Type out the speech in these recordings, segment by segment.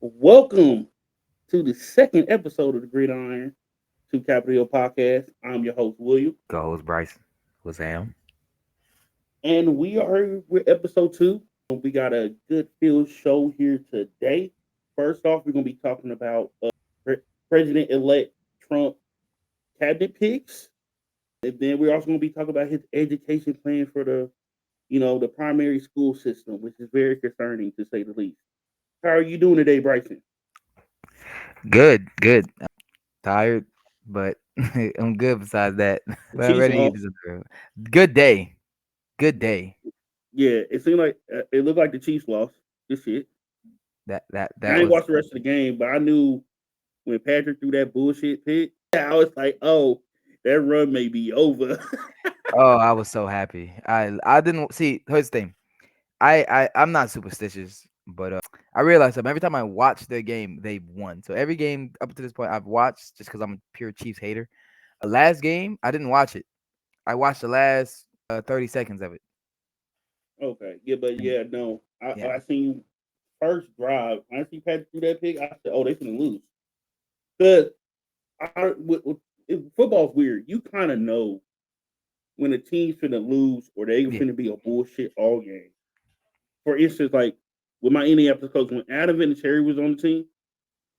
Welcome to the second episode of the Gridiron to Capitol Hill Podcast. I'm your host, William, Co-host Bryson was Sam. and we are with episode two. We got a good field show here today. First off, we're going to be talking about President-elect Trump cabinet picks, and then we're also going to be talking about his education plan for the primary school system, which is very concerning to say the least. How are you doing today, Bryson? Good, good. Tired, but I'm good besides that. The But I'm Chiefs ready to get lost. this through. Good day. Good day. Yeah, it seemed like it looked like the Chiefs lost. This shit. I That ain't was watched the rest of the game, but I knew when Patrick threw that bullshit pick, I was like, "Oh, that run may be over." oh, I was so happy. I didn't see here's the thing. I'm not superstitious, but I realized something. Every time I watch their game, they won. So every game up to this point I've watched just because I'm a pure Chiefs hater. Last game, I didn't watch it. I watched the last 30 seconds of it. Okay, yeah, but And yeah, no, I yeah. seen first drive. When I see Patrick threw that pick, I said, "Oh, they finna lose." Because football's weird. You kind of know when a team's finna lose or they Yeah. finna be a bullshit all game. For instance, like with my Indianapolis coach, when Adam Vinatieri was on the team,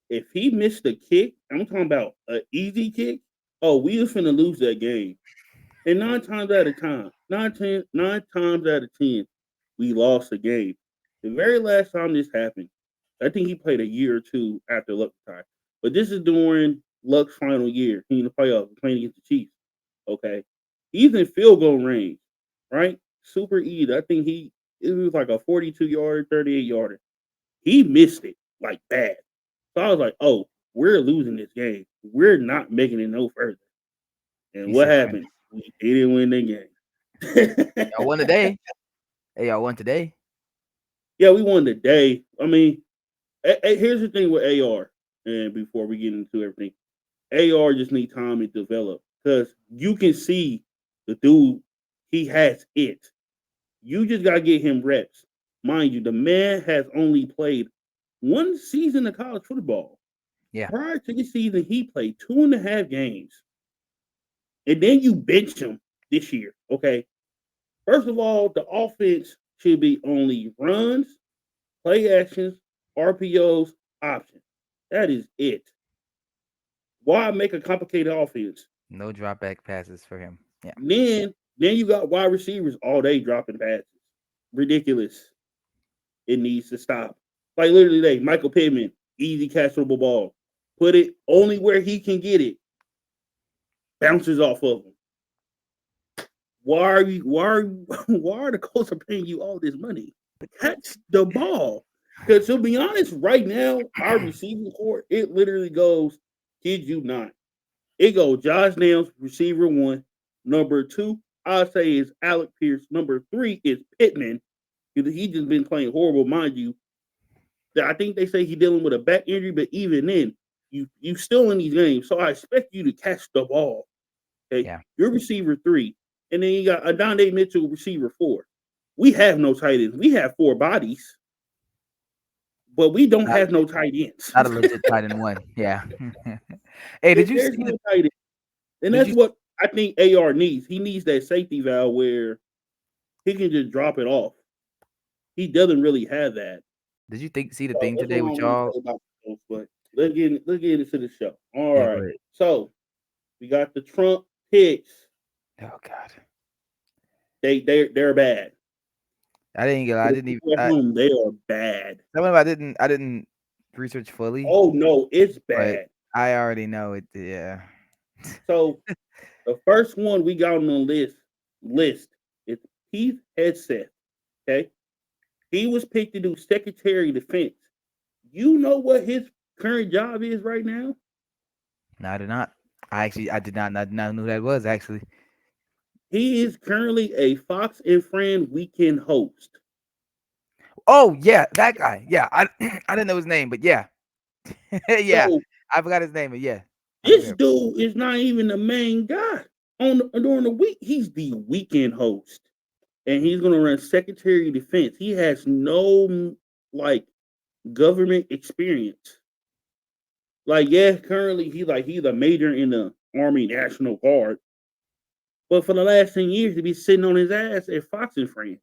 if he missed a kick, I'm talking about an easy kick. Oh, we was finna lose that game. And nine times out of 10, we lost the game. The very last time this happened, I think he played a year or two after Luck retired. But this is during Luck's final year. He in the playoffs playing against the Chiefs. Okay. He's in field goal range, right? Super easy. I think it was like a 42 yarder, 38 yarder. He missed it like bad. So I was like, oh, we're losing this game. We're not making it no further. And You what said happened? We didn't win the game. y'all won today. Hey, y'all won today. Yeah, we won the day. I mean, here's the thing with AR, and before we get into everything, AR just need time to develop because you can see the dude, he has it. You just gotta get him reps. Mind you, the man has only played one season of college football. Yeah. Prior to the season, he played 2.5 games. And then you bench him this year. Okay. First of all, the offense should be only runs, play actions, RPOs, options. That is it. Why make a complicated offense? No drop back passes for him. Yeah. Then you got wide receivers all day dropping passes. Ridiculous. It needs to stop. Like literally today, Michael Pittman, easy catchable ball. Put it only where he can get it. Bounces off of him. Why are the Colts are paying you all this money? Catch the ball. Because to be honest, right now, our receiving core, it literally goes, kid you not. It goes Josh Downs, receiver one. Number two, I say is Alec Pierce. Number three is Pittman. Because he just been playing horrible, mind you. I think they say he's dealing with a back injury, but even then, you still in these games. So I expect you to catch the ball. Okay. Yeah. You're receiver three. And then you got Adonde Mitchell, receiver four. We have no tight ends. We have four bodies, but we don't Not have no tight ends. not a legit tight end one. Yeah. Hey, did you There's see no tight end. And did that's you what I think AR needs. He needs that safety valve where he can just drop it off. He doesn't really have that. did you think see the So thing that's today what I with want to y'all? say about the Colts. But let's get into the show. All Yeah, go right. ahead. So we got the Trump picks. Oh God. They're bad. I didn't get For I the didn't even people at home, they are bad. some of I didn't research fully, Oh no, it's but bad. I already know it. Yeah. So the first one we got on the list is Keith Hegseth. Okay, he was picked to do Secretary of Defense. You know what his current job is right now? No, I did not. I did not know who that was actually. He is currently a Fox and Friend weekend host. Oh yeah, that guy. Yeah, I I didn't know his name, but yeah, yeah, So I forgot his name, but yeah, I this remember. dude is not even the main guy during the week. He's the weekend host, and he's going to run Secretary of Defense. He has no like government experience. Like, yeah, currently he's a major in the Army National Guard, but for the last 10 years, he be sitting on his ass at Fox and Friends.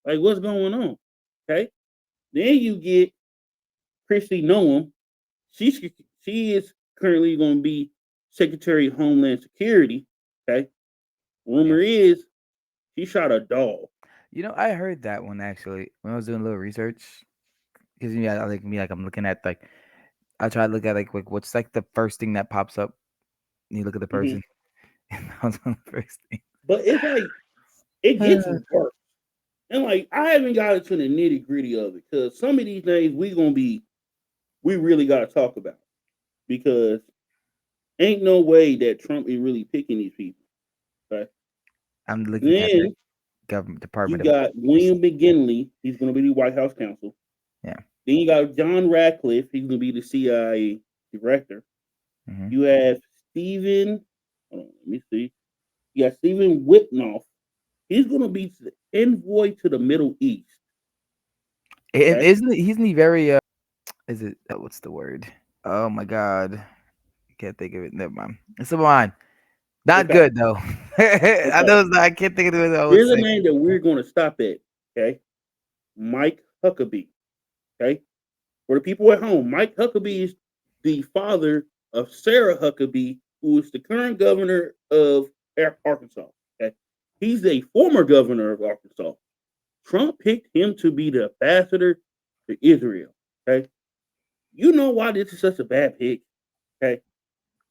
Like, what's going on? Okay, then you get Christy Noam. She's she is currently going to be Secretary of Homeland Security. Okay, Yeah. rumor is she shot a dog. I heard that one actually when I was doing a little research. Because like me, like I'm looking at like I try to look at like what's like the first thing that pops up. And you look at the Mhm. person, and that was one of the first thing. But it's like it gets worse. And like I haven't got into the nitty gritty of it because some of these things we really got to talk about because ain't no way that Trump is really picking these people. Okay. I'm looking at the Then government you Department of got Justice. William McGinley. He's going to be the White House counsel. Yeah. Then you got John Radcliffe. He's going to be the CIA director. Hmm. You have Stephen. Hold on, let me see. You got Stephen Whitnoff. He's going to be the envoy to the Middle East. And Okay. isn't he very is it what's the word? Oh my god. I can't think of it. Never mind. It's mine. Not Okay. good though. I Okay. know it's not, I can't think of it. I would Here's a say. name that we're going to stop at. Okay. Mike Huckabee. Okay. For the people at home, Mike Huckabee is the father of Sarah Huckabee, who is the current governor of Arkansas. Okay. He's a former governor of Arkansas. Trump picked him to be the ambassador to Israel. Okay. You know why this is such a bad pick? Okay.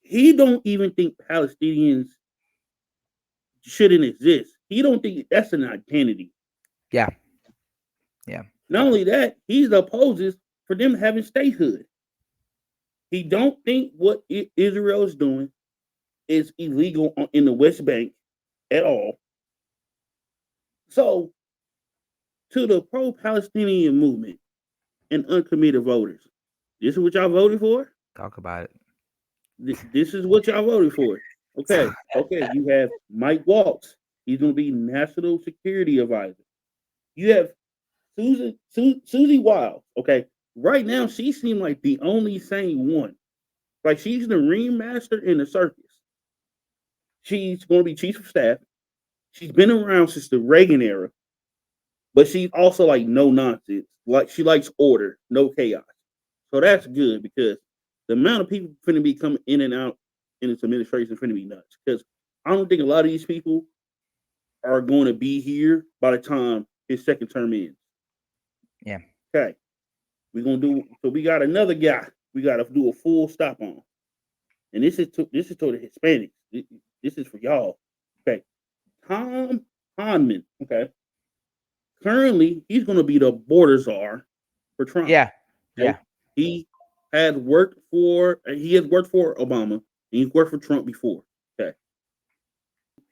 He don't even think Palestinians shouldn't exist. He don't think that's an identity. Yeah. Yeah. Not only that, he opposes for them having statehood. He don't think what Israel is doing is illegal in the West Bank at all. So, to the pro-Palestinian movement and uncommitted voters, this is what y'all voted for. Talk about it. This is what y'all voted for. Okay, okay. You have Mike Waltz. He's going to be national security advisor. You have Susie Wild. Okay, right now she seemed like the only sane one. Like she's the ringmaster in the circus. She's going to be chief of staff. She's been around since the Reagan era, but she's also like no nonsense. Like she likes order, no chaos. So that's good because the amount of people finna be coming in and out in this administration is finna be nuts. Because I don't think a lot of these people are going to be here by the time his second term ends. Yeah. Okay, we're gonna do. So we got another guy. We got to do a full stop on, and this is to the Hispanics. This is for y'all. Okay, Tom Hanman. Okay, currently he's going to be the border czar for Trump. Yeah. Okay, Yeah. he has worked for Obama and he's worked for Trump before. Okay,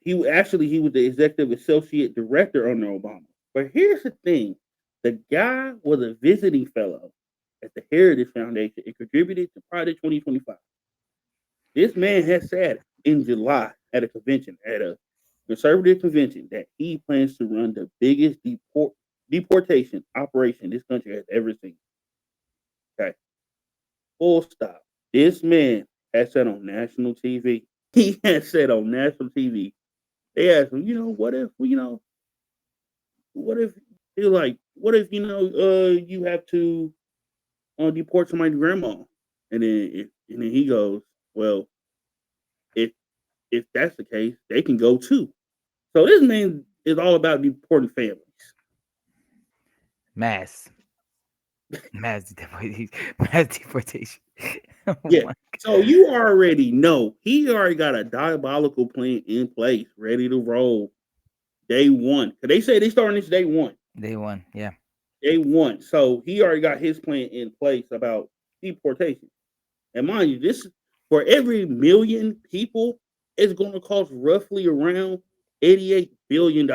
he was the executive associate director under Obama. But here's the thing: the guy was a visiting fellow at the Heritage Foundation and contributed to Project 2025. This man has said in July at a convention, at a conservative convention, that he plans to run the biggest deportation operation this country has ever seen. Okay, full stop. This man has said on national TV. He has said on national TV. They asked him, what if, what if he's like, what if you have to deport somebody's grandma, and then he goes, well, if if that's the case, they can go too. So this man is all about deporting families. Mass. Mass deportation. Mass deportation. Oh Yeah. my. So you already know he already got a diabolical plan in place, ready to roll day one. Cause they say they starting this day one. Day one. Yeah. Day one. So he already got his plan in place about deportation. And mind you, this for every million people, it's going to cost roughly around $88 billion.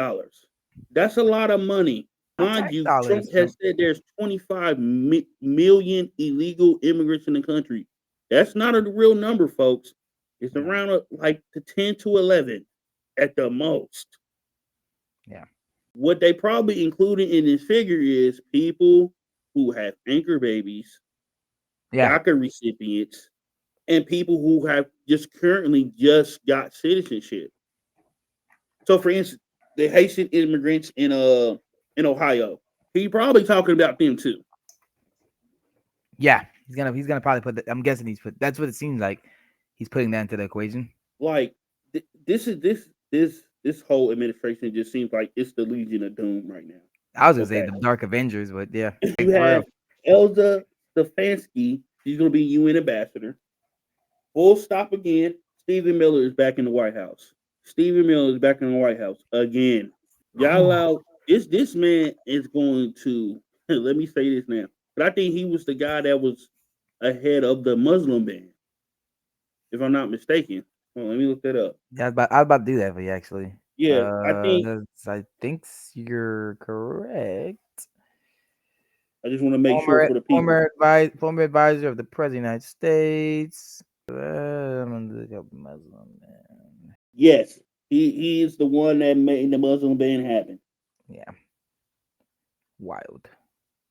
That's a lot of money. Our Mind tax you, Trump dollars. has said there's 25 million illegal immigrants in the country. That's not a real number, folks. It's Yeah. around like the 10 to 11 at the most. Yeah. What they probably included in this figure is people. who have anchor babies, Yeah, DACA recipients, and people who have just got citizenship. So, for instance, the Haitian immigrants in Ohio, he probably talking about them too. yeah. He's gonna probably put. I'm guessing he's put. That's what it seems like. He's putting that into the equation. Like this whole administration just seems like it's the Legion of Doom right now. I was gonna say Okay, the Dark Avengers, but yeah, you for real. have Elza Stefanski. She's going to be UN ambassador. Full stop again. Stephen Miller is back in the White House. Stephen Miller is back in the White House again. Y'all allow this man is going to let me say this now. But I think he was the guy that was ahead of the Muslim ban, if I'm not mistaken. Well, let me look that up. Yeah, I was about to do that for you actually. Yeah, I think you're correct. I just want to make sure for the people. Former advisor of the President of the United States. Muslim man. Yes, he is the one that made the Muslim ban happen. Yeah, wild.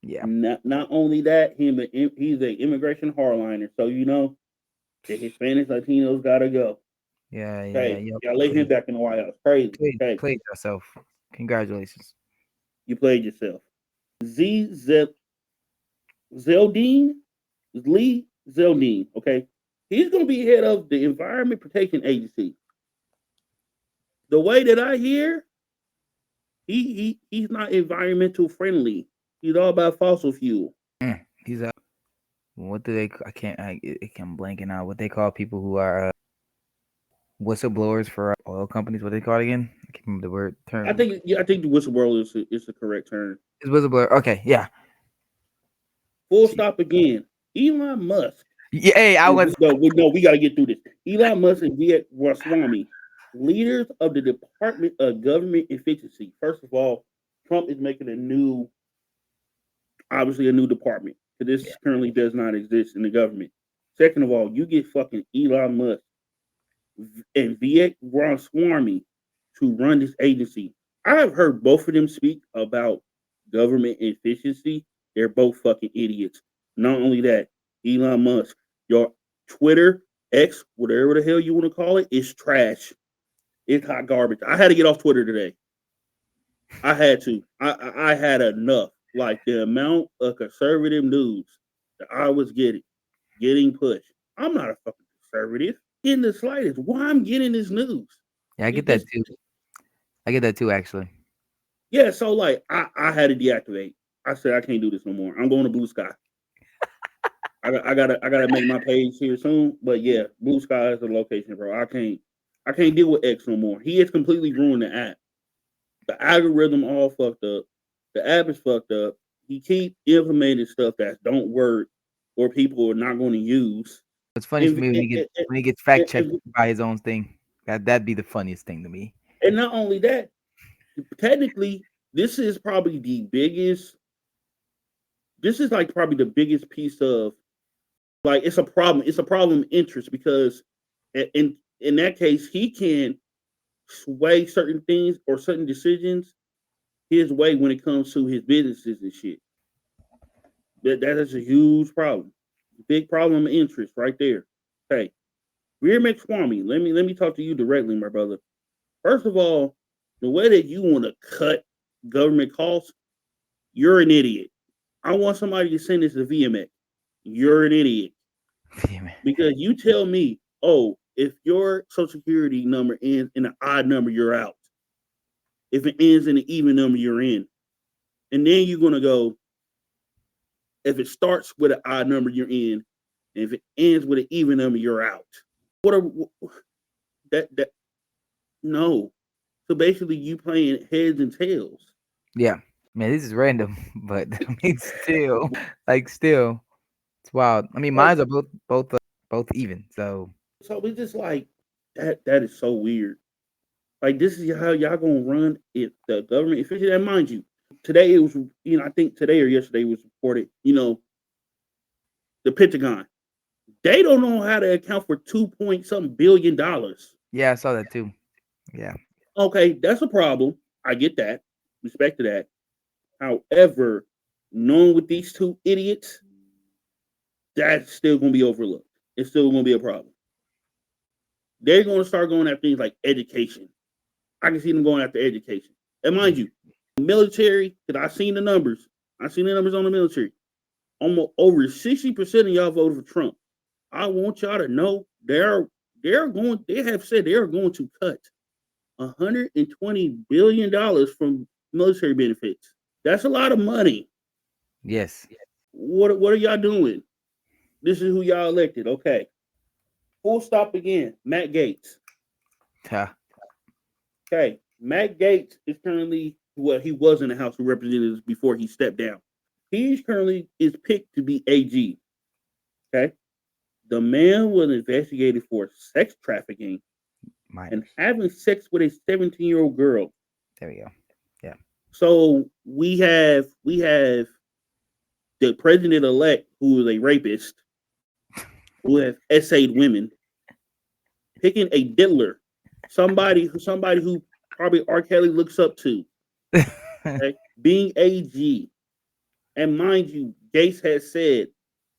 Yeah, Not only that, he's a immigration hardliner. So you know the Hispanics, Latinos gotta go. yeah. Okay, Yep. y'all let him back in the White House. Crazy. Okay, Played yourself. Congratulations. you played yourself. Z Zeldine, Lee Zeldine. Okay, he's gonna be head of the Environment Protection Agency. The way that I hear, he's not environmental friendly. He's all about fossil fuel. He's what do they? I can't. I'm blanking out. What they call people who are whistleblowers for oil companies? What they call it again? I can't remember the word term. I think the whistleblower is the correct term. It's whistleblower. Okay, yeah. Full stop again. Elon Musk. Yeah, hey, I was. No, we got to get through this. Elon Musk and V. Ramaswamy, leaders of the Department of Government Efficiency. First of all, Trump is making obviously a new department. Because this currently does not exist in the government. Second of all, you get fucking Elon Musk and V. Ramaswamy to run this agency. I have heard both of them speak about government efficiency. They're both fucking idiots. Not only that, Elon Musk, your Twitter, X, whatever the hell you want to call it, is trash. It's hot garbage. I had to get off Twitter today. I had to. I had enough. Like the amount of conservative news that I was getting pushed. I'm not a fucking conservative in the slightest. Why I'm getting this news? Yeah, I get that This too. I get that too, actually. Yeah, so like I had to deactivate. I said I can't do this no more. I'm going to Blue Sky. I gotta make my page here soon. But yeah, Blue Sky is the location, bro. I can't deal with X no more. He has completely ruined the app. The algorithm all fucked up. The app is fucked up. He keep implementing stuff that don't work or people are not going to use. It's funny for And, me when and, he gets fact checked and, by his own thing. That'd be the funniest thing to me. and not only that, technically, this is probably the biggest. This is like probably the biggest piece of like it's a problem. It's a problem interest because in that case he can sway certain things or certain decisions his way when it comes to his businesses and shit. That is a huge problem. Big problem of interest right there. Okay. Rear McSwamy, let me talk to you directly, my brother. First of all, the way that you want to cut government costs, you're an idiot. I want somebody to send this to VMX. You're an idiot. Damn it. Because you tell me, oh, if your social security number ends in an odd number, you're out. If it ends in an even number, you're in. And then you're gonna go, if it starts with an odd number, you're in. And if it ends with an even number, you're out. What are that no. So basically you playing heads and tails. Yeah, man, this is random, but I mean, still, it's wild. I mean, Like mines are both even. So so it's just like that is so weird. Like this is how y'all gonna run it the government efficiency. And mind you, today it was I think today or yesterday was reported, the Pentagon. They don't know how to account for 2 point something $billion. yeah, I saw that too. Yeah, Okay, that's a problem. I get that. Respect to that. However, knowing with these two idiots, that's still going to be overlooked. It's still going to be a problem. They're going to start going after things like education. I can see them going after education. And mind you, military, because I've seen the numbers. I've seen the numbers on the military. Almost over 60% of y'all voted for Trump. I want y'all to know they have said they are going to cut $120 billion from military benefits. That's a lot of money. Yes. What are y'all doing? This is who y'all elected. Okay. Full stop again. Matt Gaetz. Ha. Okay. Matt Gaetz is currently he was in the House of Representatives before he stepped down. He currently is picked to be AG. Okay. The man was investigated for sex trafficking and having sex with a 17-year-old girl. There we go. Yeah. So we have the president elect who is a rapist, who have essayed women, picking a diddler, somebody who probably R. Kelly looks up to, okay? Being AG. And mind you, Gates has said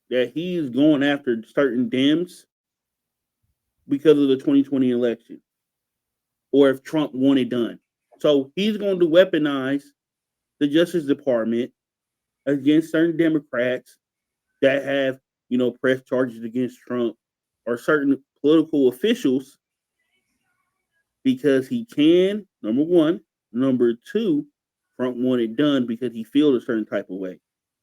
that he is going after certain Dems because of the 2020 election, or if Trump won it done. So he's going to weaponize the Justice Department against certain Democrats that have, pressed charges against Trump or certain political officials because he can, number one. Number two, Trump wanted it done because he feels a certain type of way.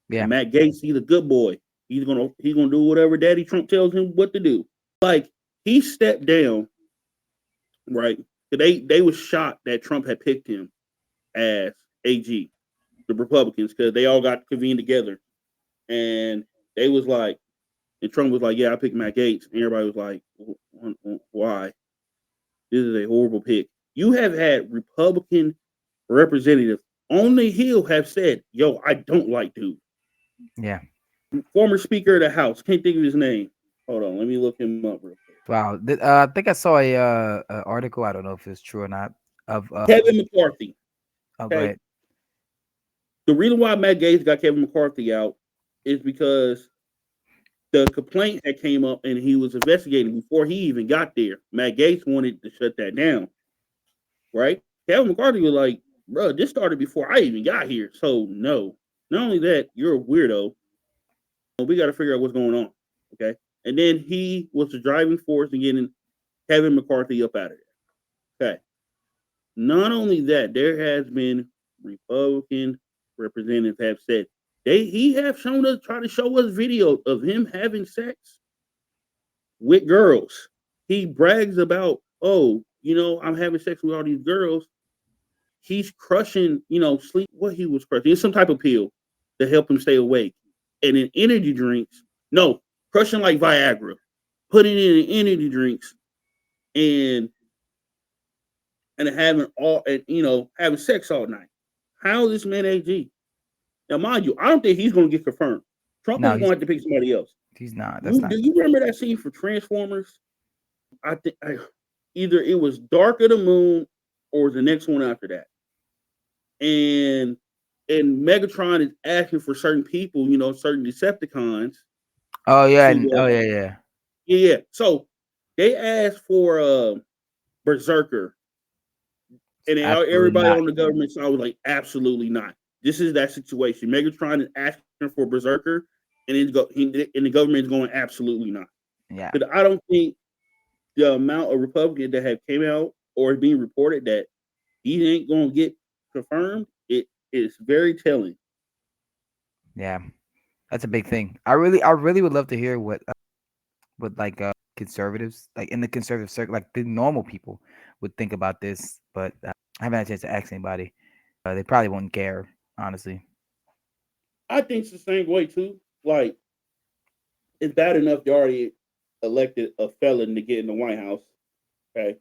Yeah. And Matt Gaetz, he's a good boy. He's gonna do whatever Daddy Trump tells him what to do. Like, he stepped down, right? They was shocked that Trump had picked him as AG, the Republicans, because they all got convened together. And they was like, and Trump was like, yeah, I picked Matt Gaetz. And everybody was like, why? This is a horrible pick. You have had Republican representatives on the Hill have said, yo, I don't like dude. Yeah. Former Speaker of the House. Can't think of his name. Hold on. Let me look him up real quick. Wow. I think I saw a article. I don't know if it's true or not. Of Kevin McCarthy. Oh, okay. Go ahead. The reason why Matt Gaetz got Kevin McCarthy out is because the complaint had came up and he was investigating before he even got there. Matt Gaetz wanted to shut that down. Right? Kevin McCarthy was like, bro, this started before I even got here. So no. Not only that, you're a weirdo. We got to figure out what's going on. Okay. And then he was the driving force in getting Kevin McCarthy up out of there. Okay. Not only that, there has been Republican representatives have said he have shown us, try to show us video of him having sex with girls. He brags about, I'm having sex with all these girls. He's crushing, sleep. What he was crushing? It's some type of pill to help him stay awake. And in energy drinks, no, crushing like Viagra, putting it in energy drinks, and having having sex all night. How is this man AG? Now, mind you, I don't think he's going to get confirmed. Trump is going to have to pick somebody else. He's not. Do you remember that scene for Transformers? I think either it was Dark of the Moon or the next one after that. And Megatron is asking for certain people, certain Decepticons. Oh yeah, yeah. Yeah. So they asked for Berserker, and everybody on the government side was like, absolutely not. This is that situation. Megatron is asking for Berserker, and the government is going, absolutely not. Yeah. But I don't think the amount of Republicans that have came out or is being reported that he ain't going to get confirmed, it is very telling. Yeah, that's a big thing. I really would love to hear what like conservatives, like in the conservative circle, like the normal people would think about this, but I haven't had a chance to ask anybody. They probably wouldn't care, honestly. I think it's the same way too. Like, it's bad enough you already elected a felon to get in the White House. Okay.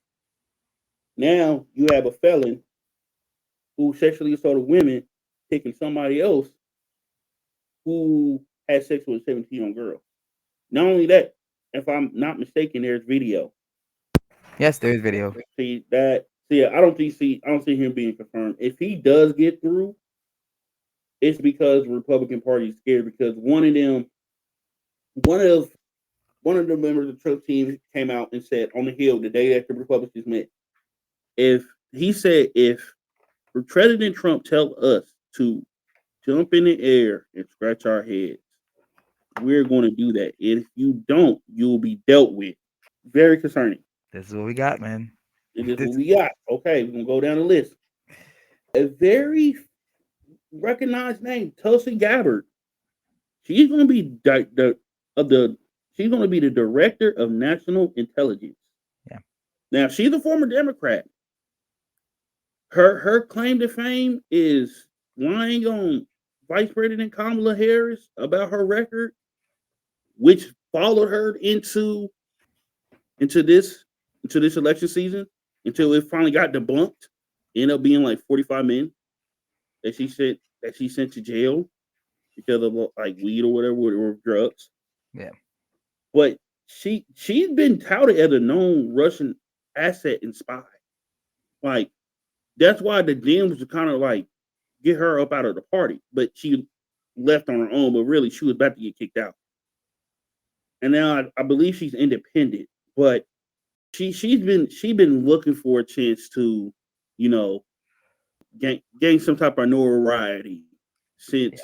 Now you have a felon who sexually assaulted women picking somebody else who had sex with a 17-year-old girl. Not only that, if I'm not mistaken, there's video. Yes, there is video. I don't see him being confirmed. If he does get through, it's because the Republican Party is scared because one of one of the members of the Trump team came out and said on the Hill the day that the Republicans met, if he said if President Trump tell us to jump in the air and scratch our heads, we're going to do that. If you don't, you'll be dealt with. Very concerning. This is what we got, man. It is This, what we got. Okay, we're gonna go down the list. A very recognized name, Tulsi Gabbard. She's going to be of the she's going to be the director of national intelligence. yeah. Now she's a former Democrat. Her claim to fame is lying on Vice President Kamala Harris about her record, which followed her into this into this election season until it finally got debunked. Ended up being like 45 men that she sent to jail because of like weed or whatever or drugs. Yeah. But she's been touted as a known Russian asset and spy. Like that's why the Dems kind of like get her up out of the party. But she left on her own. But really, she was about to get kicked out. And now I believe she's independent. But she's been looking for a chance to, you know, gain some type of notoriety since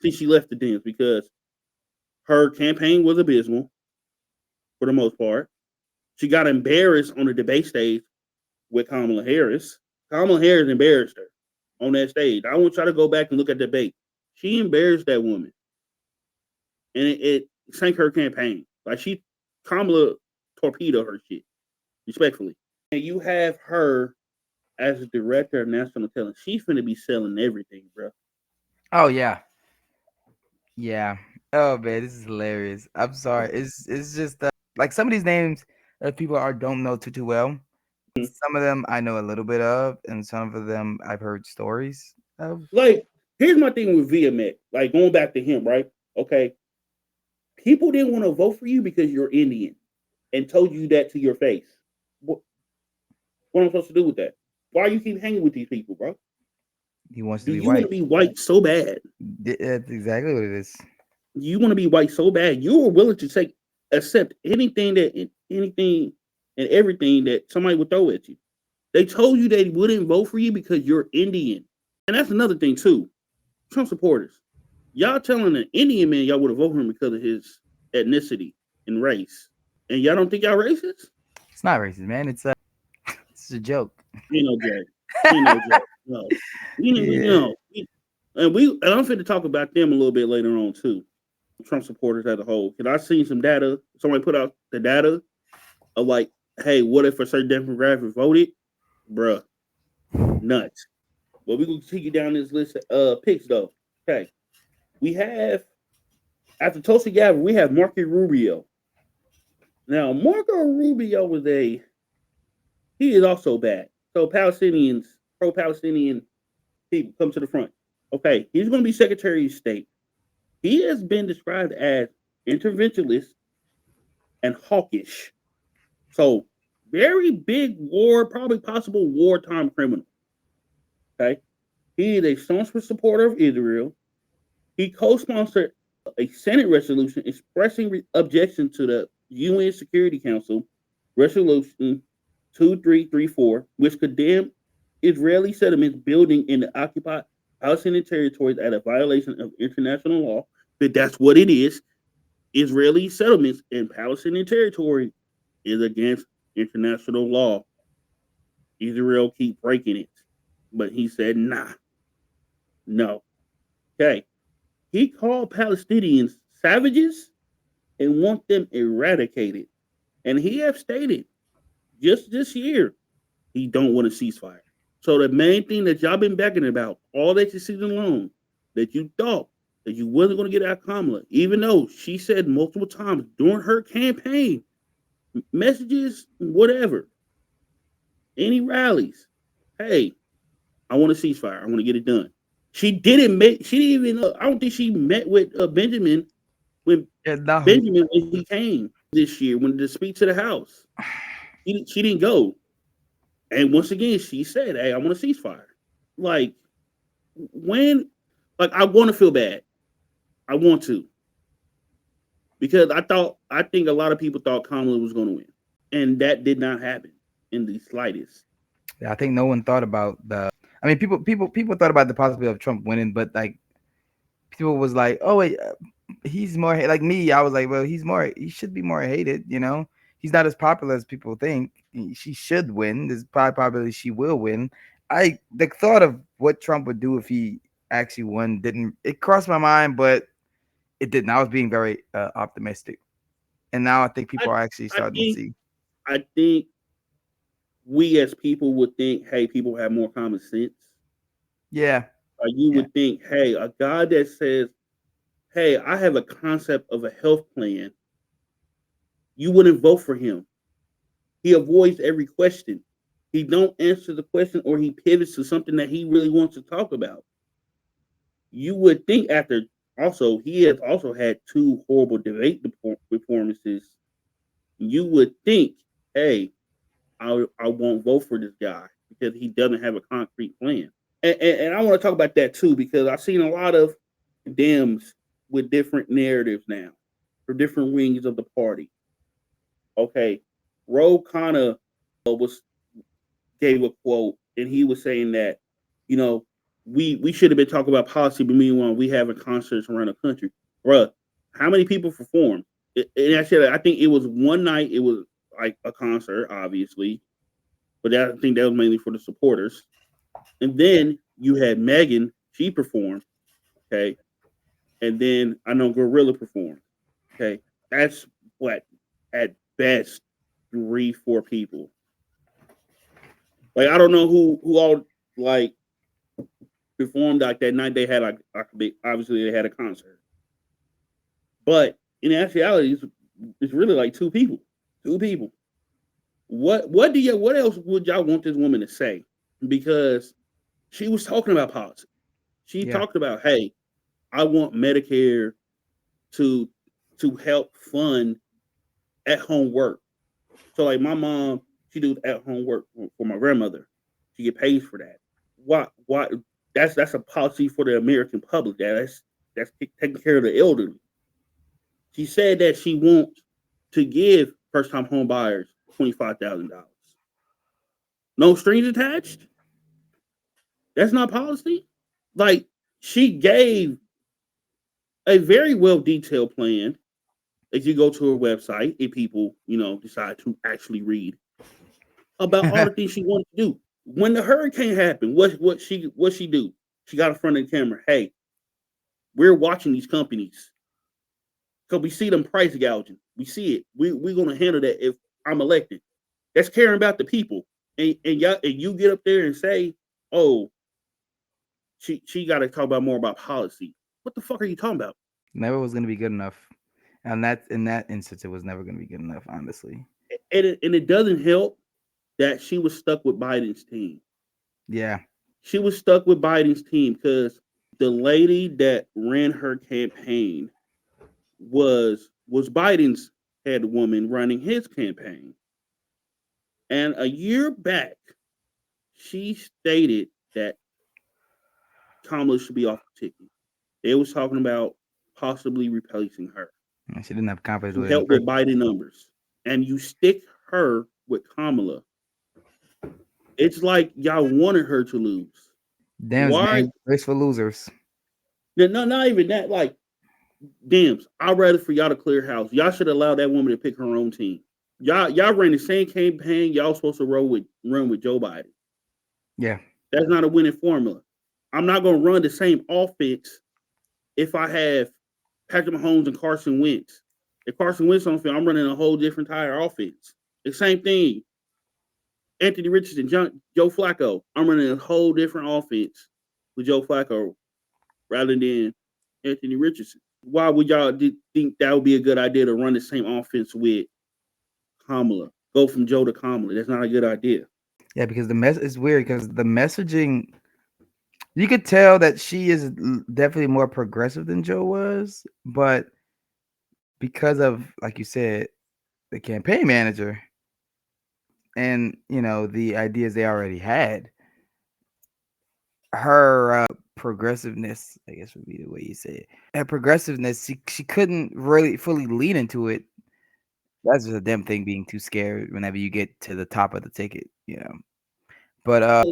since she left the Dems because her campaign was abysmal for the most part. She got embarrassed on the debate stage with Kamala Harris. Kamala Harris embarrassed her on that stage. I want y'all to go back and look at the debate. She embarrassed that woman, and it sank her campaign. Like Kamala torpedoed her shit, respectfully. And you have her as a director of national intelligence. She's gonna be selling everything, bro. Oh yeah. Yeah. Oh man, this is hilarious. I'm sorry. It's just like some of these names that people are don't know too well. Some of them I know a little bit of, and some of them I've heard stories of. Like, here's my thing with VMX. Like, going back to him, right? Okay, people didn't want to vote for you because you're Indian and told you that to your face. What, what am I supposed to do with that? Why you keep hanging with these people, bro? He wants to Do be you want to white. be white so bad? That's exactly what it is. You want to be white so bad? You are willing to accept anything and everything that somebody would throw at you. They told you they wouldn't vote for you because you're Indian, and that's another thing too. Trump supporters, y'all telling an Indian man y'all would have voted for him because of his ethnicity and race, and y'all don't think y'all racist? It's not racist, man. It's a joke. Ain't no joke. Ain't no joke. No, Yeah. and I'm fit to talk about them a little bit later on too. Trump supporters as a whole. Cause I seen some data. Somebody put out the data of like, hey, what if a certain demographic voted? Bruh, nuts. But we gonna continue down this list of picks though. Okay. We have after Tulsi Gabbard, we have Marco Rubio. Now, Marco Rubio he is also bad. So Palestinians, pro-Palestinian people come to the front. Okay, he's gonna be Secretary of State. He has been described as interventionist and hawkish. So very big war, probably possible wartime criminal. Okay. He is a staunch supporter of Israel. He co-sponsored a Senate resolution expressing objection to the UN Security Council Resolution 2334, which condemned Israeli settlements building in the occupied Palestinian territories as a violation of international law. But that's what it is. Israeli settlements in Palestinian territory is against international law. Israel keep breaking it. But he said, nah, no. Okay. He called Palestinians savages and want them eradicated. And he have stated just this year he don't want a ceasefire. So the main thing that y'all been backing about all that season long, that you thought that you wasn't going to get out Kamala, even though she said multiple times during her campaign, messages, whatever, any rallies, hey, I want a ceasefire. I want to get it done. She didn't make. She didn't even. I don't think she met with Benjamin when Yeah, no. Benjamin when he came this year when to speak to the House. She didn't go. And once again, she said, "Hey, I want a ceasefire." Like when? Like I want to feel bad. I want to because I think a lot of people thought Kamala was going to win, and that did not happen in the slightest. Yeah, I think no one thought about the. I mean, people thought about the possibility of Trump winning, but like people was like, oh wait, he's more like me. I was like, well, he should be more hated. He's not as popular as people think. She should win. There's probably she will win. The thought of what Trump would do if he actually won didn't it crossed my mind, but it didn't. I was being very optimistic, and now I think I people are actually I starting to think see. I think we as people would think, hey, people have more common sense. Yeah, You yeah, would think, hey, a guy that says, hey, I have a concept of a health plan, you wouldn't vote for him. He avoids every question. He don't answer the question or he pivots to something that he really wants to talk about. You would think after also he has also had two horrible debate performances. You would think, hey, I won't vote for this guy because he doesn't have a concrete plan. And I want to talk about that too because I've seen a lot of Dems with different narratives now for different wings of the party. Okay, Roe kind of was gave a quote and he was saying that you know we should have been talking about policy, but meanwhile we having concerts around the country, bruh. How many people performed? And I think it was one night. It was like a concert, obviously, but I think that was mainly for the supporters. And then you had Megan, she performed, okay, and then I know Gorilla performed, okay. That's what at best three, four people. Like I don't know who all like performed like that night. They had like a big, obviously they had a concert, but in actuality, it's really like two people. Two people. What else would y'all want this woman to say? Because she was talking about policy. She yeah. talked about, hey, I want Medicare to to help fund at home work. So like my mom, she do at home work for my grandmother. She get paid for that. Why that's a policy for the American public. That's taking care of the elderly. She said that she wants to give first time home buyers $25,000. No strings attached. That's not policy. Like she gave a very well detailed plan. If you go to her website, if people decide to actually read about all the things she wanted to do. When the hurricane happened, what she do? She got in front of the camera. Hey, we're watching these companies because we see them price gouging. We see it. We're gonna handle that if I'm elected. That's caring about the people. And you get up there and say, oh, she got to talk about more about policy. What the fuck are you talking about? Never was gonna be good enough, and that in that instance, it was never gonna be good enough. Honestly, And it doesn't help that she was stuck with Biden's team. yeah. She was stuck with Biden's team because the lady that ran her campaign was Biden's head woman running his campaign. And a year back, she stated that Kamala should be off the ticket. They was talking about possibly replacing her She didn't have confidence to with it in the help with first. Biden numbers. And you stick her with Kamala. It's like y'all wanted her to lose. Damn, Why? man, race for losers. No, not even that. Like, damn, I'd rather for y'all to clear house. Y'all should allow that woman to pick her own team. Y'all ran the same campaign. Y'all supposed to run with Joe Biden. Yeah, That's not a winning formula. I'm not gonna run the same offense if I have Patrick Mahomes and Carson Wentz. If Carson Wentz on the field, I'm running a whole different entire offense. The same thing. Anthony Richardson, Joe Flacco. I'm running a whole different offense with Joe Flacco rather than Anthony Richardson. Why would y'all think that would be a good idea to run the same offense with Kamala? Go from Joe to Kamala. That's not a good idea. yeah, because the mess is weird because the messaging you could tell that she is definitely more progressive than Joe was, but because of like you said, the campaign manager and the ideas they already had, her progressiveness, I guess would be the way you say it. That progressiveness, she couldn't really fully lean into it. That's just a damn thing being too scared whenever you get to the top of the ticket, you know. But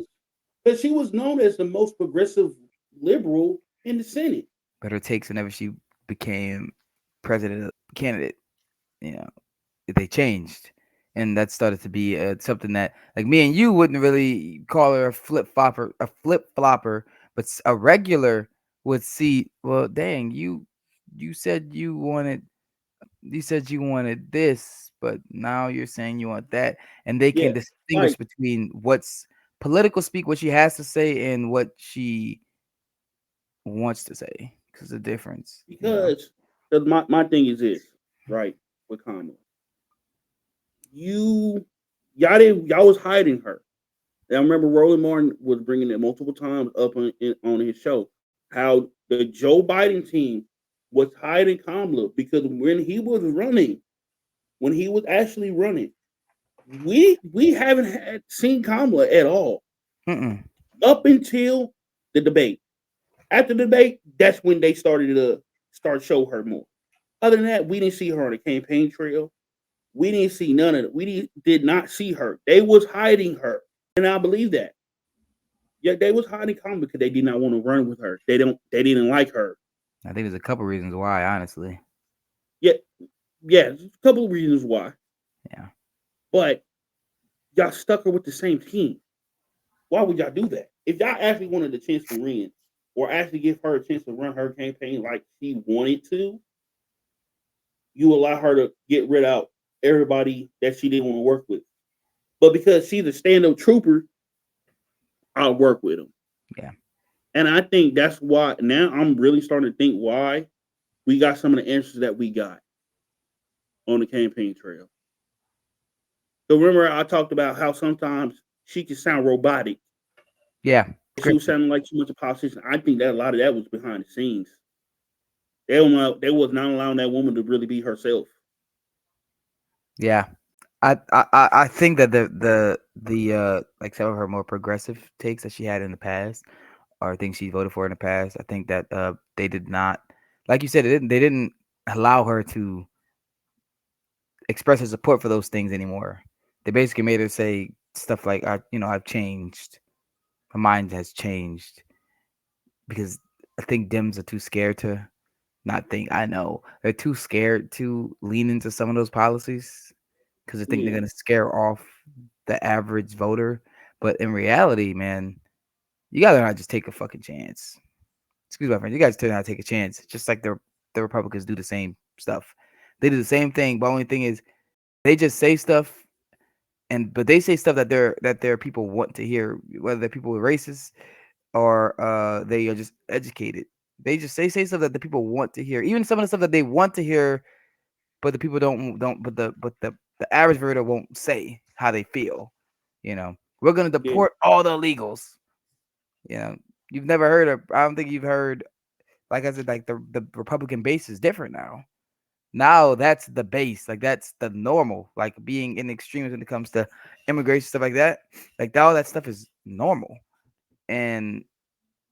Because she was known as the most progressive liberal in the Senate. her takes whenever she became president candidate, you know, they changed. And that started to be something that, like me and you, wouldn't really call her a flip flopper, but a regular would see. Well, dang, you said you wanted this, but now you're saying you want that, and they can Yeah, distinguish like between what's political speak, what she has to say, and what she wants to say. Because the difference, you know. because my thing is this, right? With Kamala, you y'all was hiding her. And I remember Roland Martin was bringing it multiple times up on his show how the Joe Biden team was hiding Kamala because when he was actually running, we haven't had seen Kamala at all Mm-mm. up until the debate. After the debate, that's when they started to start show her more. Other than that, we didn't see her on the campaign trail. We didn't see none of it. Did not see her. They was hiding her, and I believe that. Yeah, they was hiding Kamala because they did not want to run with her. They didn't like her. I think there's a couple reasons why, honestly. Yeah, yeah, there's a couple of reasons why. Yeah. But y'all stuck her with the same team. Why would y'all do that? If y'all actually wanted a chance to win, or actually give her a chance to run her campaign like she wanted to, you allow her to get rid of everybody that she didn't want to work with. But because she's a stand-up trooper, I'll work with them. Yeah. And I think that's why now I'm really starting to think why we got some of the answers that we got on the campaign trail. So remember I talked about how sometimes she can sound robotic. Yeah. She was Scripted. sounding like too much a politician. I think that a lot of that was behind the scenes. They was not allowing that woman to really be herself. Yeah. I think that the like some of her more progressive takes that she had in the past, or things she voted for in the past, I think that they did not, like you said, they didn't allow her to express her support for those things anymore. They basically made her say stuff like, I've changed. My mind has changed because I think Dems are too scared to not think. I know they're too scared to lean into some of those policies because they think they're Yeah, gonna scare off the average voter. But in reality, man, you gotta not just take a fucking chance. Excuse my friend, you guys turn out to take a chance, just like the Republicans do the same stuff. They do the same thing, but only thing is they just say stuff, but they say stuff that their people want to hear, whether they're people with racist or they are just educated. They just say stuff that the people want to hear. Even some of the stuff that they want to hear, but the people don't. But the average voter won't say how they feel. We're gonna yeah. deport all the illegals. You know, you've never heard of. I don't think you've heard. Like I said, like the Republican base is different now. Now that's the base. Like that's the normal. Like being in extremes when it comes to immigration stuff like that. Like all that stuff is normal. And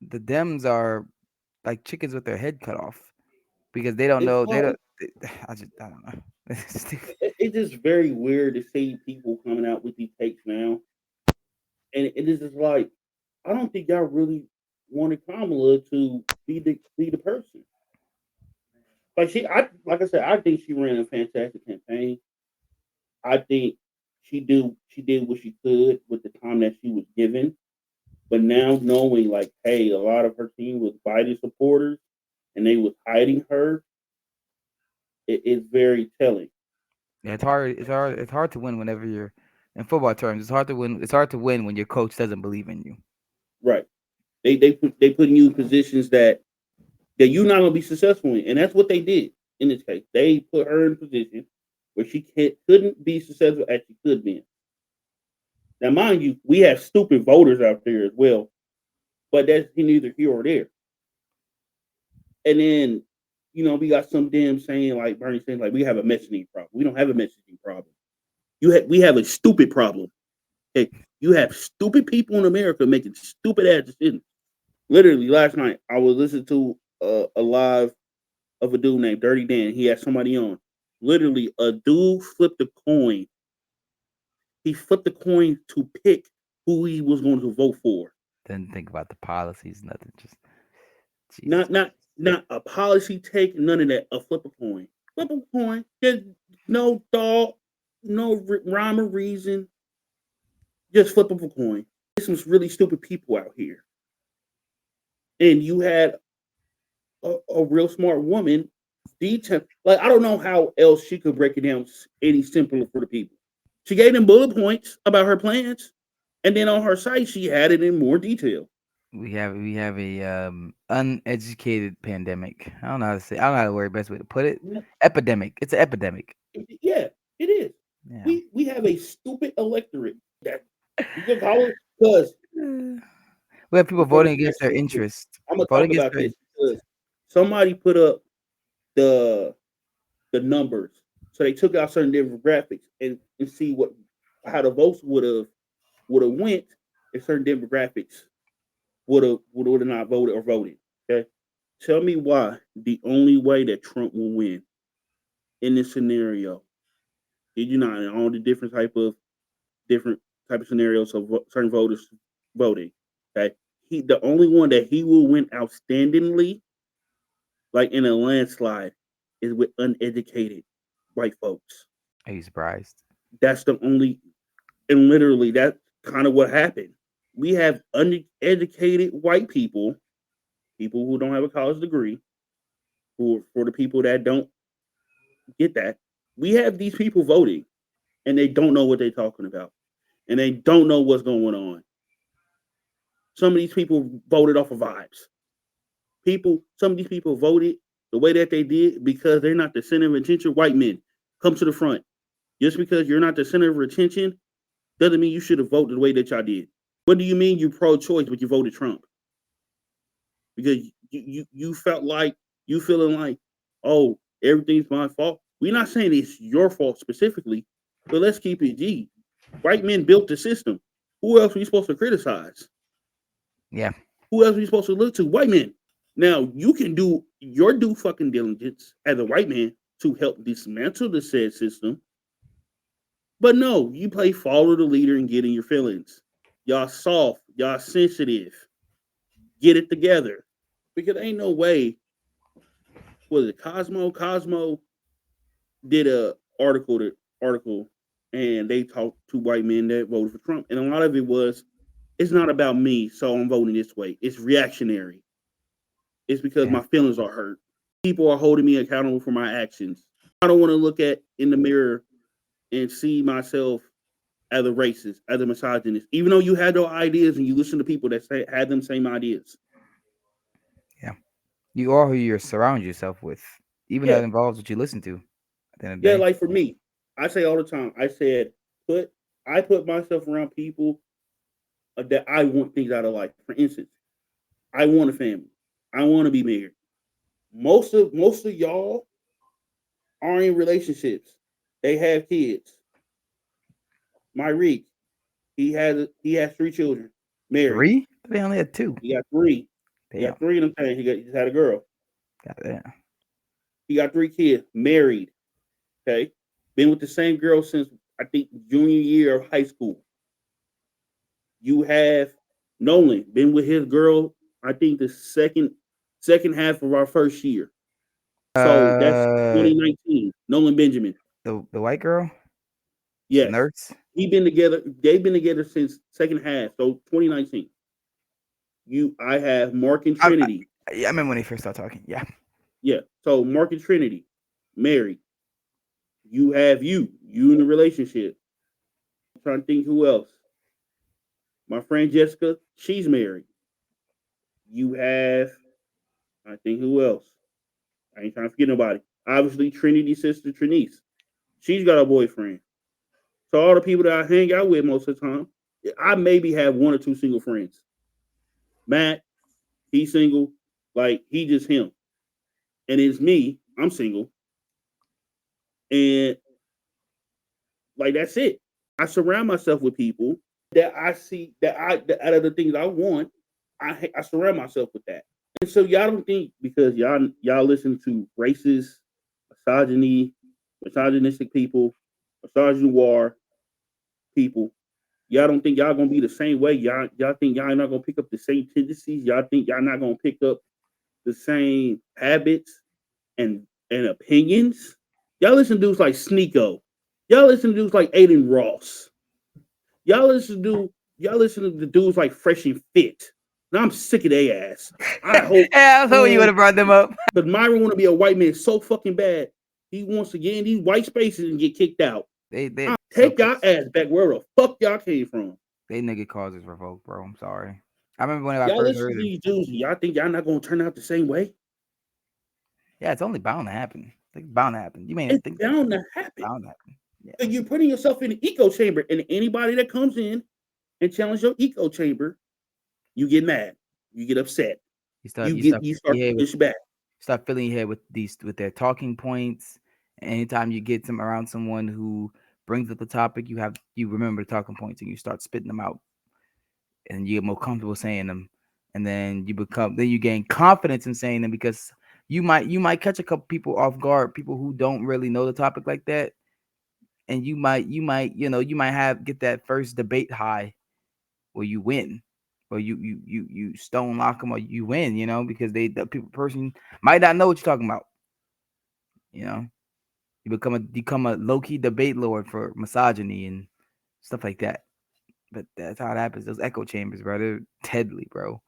the Dems are like chickens with their head cut off because they don't It's know. They hard. don't. I don't know. It's stupid. It's just very weird to see people coming out with these takes now, and it is just like I don't think y'all really wanted Kamala to be the person. Like I said, I think she ran a fantastic campaign. I think she did what she could with the time that she was given. But now knowing like, hey, a lot of her team was Biden supporters and they was hiding her, it is very telling. Yeah, it's hard. It's hard. It's hard to win whenever you're in football terms. It's hard to win. It's hard to win when your coach doesn't believe in you. Right. They putting you in positions that you're not gonna be successful in. And that's what they did in this case. They put her in a position where couldn't be successful as she could be. Now, mind you, we have stupid voters out there as well, but that's neither here or there. And then, we got some damn saying like Bernie saying like we have a messaging problem. We don't have a messaging problem. We have a stupid problem. Okay, you have stupid people in America making stupid ass decisions. Literally last night, I was listening to a live of a dude named Dirty Dan. He had somebody on. Literally, a dude flipped a coin. He flipped the coin to pick who he was going to vote for. Didn't think about the policies, nothing. Just Jesus. Not a policy take, none of that. A flip a coin. Flip a coin. There's no thought, no rhyme or reason. Just flip up a coin. There's some really stupid people out here. And you had a real smart woman detail. Like, I don't know how else she could break it down any simpler for the people. She gave them bullet points about her plans, and then on her site she had it in more detail. We have a uneducated pandemic. I don't know how to say. I don't know how to word best way to put it. Epidemic. It's an epidemic. Yeah, it is. Yeah. We have a stupid electorate that you can call it because We have people before voting this against next their season, interest. I'm gonna talk Voting against about their this because somebody put up the the numbers. So they took out certain demographics and see what how the votes would have went if certain demographics would have not voted or voted. Okay, tell me why the only way that Trump will win in this scenario. Did you not in all the different type of scenarios of certain voters voting? Okay, the only one that he will win outstandingly, like in a landslide, is with uneducated white folks. Are you surprised? That's the only, and literally that's kind of what happened. We have uneducated white people who don't have a college degree, who for the people that don't get that, we have these people voting and they don't know what they're talking about and they don't know what's going on. Some of these people voted off of vibes. Some of these people voted the way that they did because they're not the center of attention. White men, come to the front. Just because you're not the center of attention doesn't mean you should have voted the way that y'all did. What do you mean you pro-choice but you voted Trump? Because you felt like you feeling like, oh, everything's my fault. We're not saying it's your fault specifically, but let's keep it G. White men built the system. Who else are we supposed to criticize? Yeah. Who else are we supposed to look to? White men. Now you can do your due fucking diligence as a white man to help dismantle the said system. But no, you play follow the leader and get in your feelings. Y'all soft, y'all sensitive. Get it together. Because ain't no way, was it Cosmo? Cosmo did a article and they talked to white men that voted for Trump. And a lot of it was, it's not about me, so I'm voting this way. It's reactionary. It's because Yeah. my feelings are hurt. People are holding me accountable for my actions. I don't want to look at in the mirror and see myself as a racist, as a misogynist, even though you had those ideas and you listen to people that had them same ideas. Yeah. You are who you surround yourself with. Even Yeah, that involves what you listen to at the end of the yeah. day. Like for me, I say all the time. I said put I put myself around people that I want things out of life. For instance, I want a family. I want to be married. Most of y'all are in relationships. They have kids. Myreek, he has 3 children, married. 3? They only had 2. He got three. He Damn. got three of them things. He just had a girl. Goddamn. He got 3 kids, married. Okay, been with the same girl since I think junior year of high school. You have Nolan been with his girl. I think the second half of our first year. So that's Uh, 2019. Nolan Benjamin. the white girl, the Yes, nurse. he been together. They've been together since second half. So 2019. I have Mark and Trinity. Yeah, I remember when they first started talking. Yeah. Yeah. So Mark and Trinity married. You have you in a relationship. I'm trying to think who else. My friend Jessica, she's married. You have, I think who else? I ain't trying to forget nobody. Obviously, Trinity's sister Trinice. She's got a boyfriend. So all the people that I hang out with most of the time, I maybe have 1 or 2 single friends. Matt, he's single. Like he just him. And it's me. I'm single. And like that's it. I surround myself with people that I see that out of the things I want. I surround myself with that. And so y'all don't think because y'all listen to racist, misogyny, misogynistic people, misogynoir people. Y'all don't think y'all gonna be the same way. Y'all think y'all not gonna pick up the same tendencies. Y'all think y'all not gonna pick up the same habits and opinions. Y'all listen to dudes like Sneeko. Y'all listen to dudes like Aiden Ross. Y'all listen to y'all listen to the dudes like Fresh and Fit. Now I'm sick of their ass. I hope Yeah, I thought you would have brought them up. because Myron want to be a white man so fucking bad. He wants to get in these white spaces and get kicked out. They so Take y'all ass back where the fuck y'all came from. they nigga causes revolt, bro. I'm sorry. I remember when I Y'all first listen heard to it. these dudes. Y'all think y'all not gonna turn out the same way? Yeah, it's only bound to happen. It's bound to happen. You may not It's think that, bound but to it's happen. bound to happen. So Yeah. you're putting yourself in an echo chamber, and anybody that comes in and challenge your echo chamber, you get mad, you get upset, You start you filling start your to head with push back. with their talking points. Anytime you get some around someone who brings up the topic, you remember the talking points and you start spitting them out, and you get more comfortable saying them, and then you gain confidence in saying them because you might catch a couple people off guard, people who don't really know the topic like that, and you might have get that first debate high where you win, or you stone lock them, or you win, because the person might not know what you're talking about. You know, you become a low key debate lord for misogyny and stuff like that. But that's how it happens. Those echo chambers, bro, they're deadly, bro,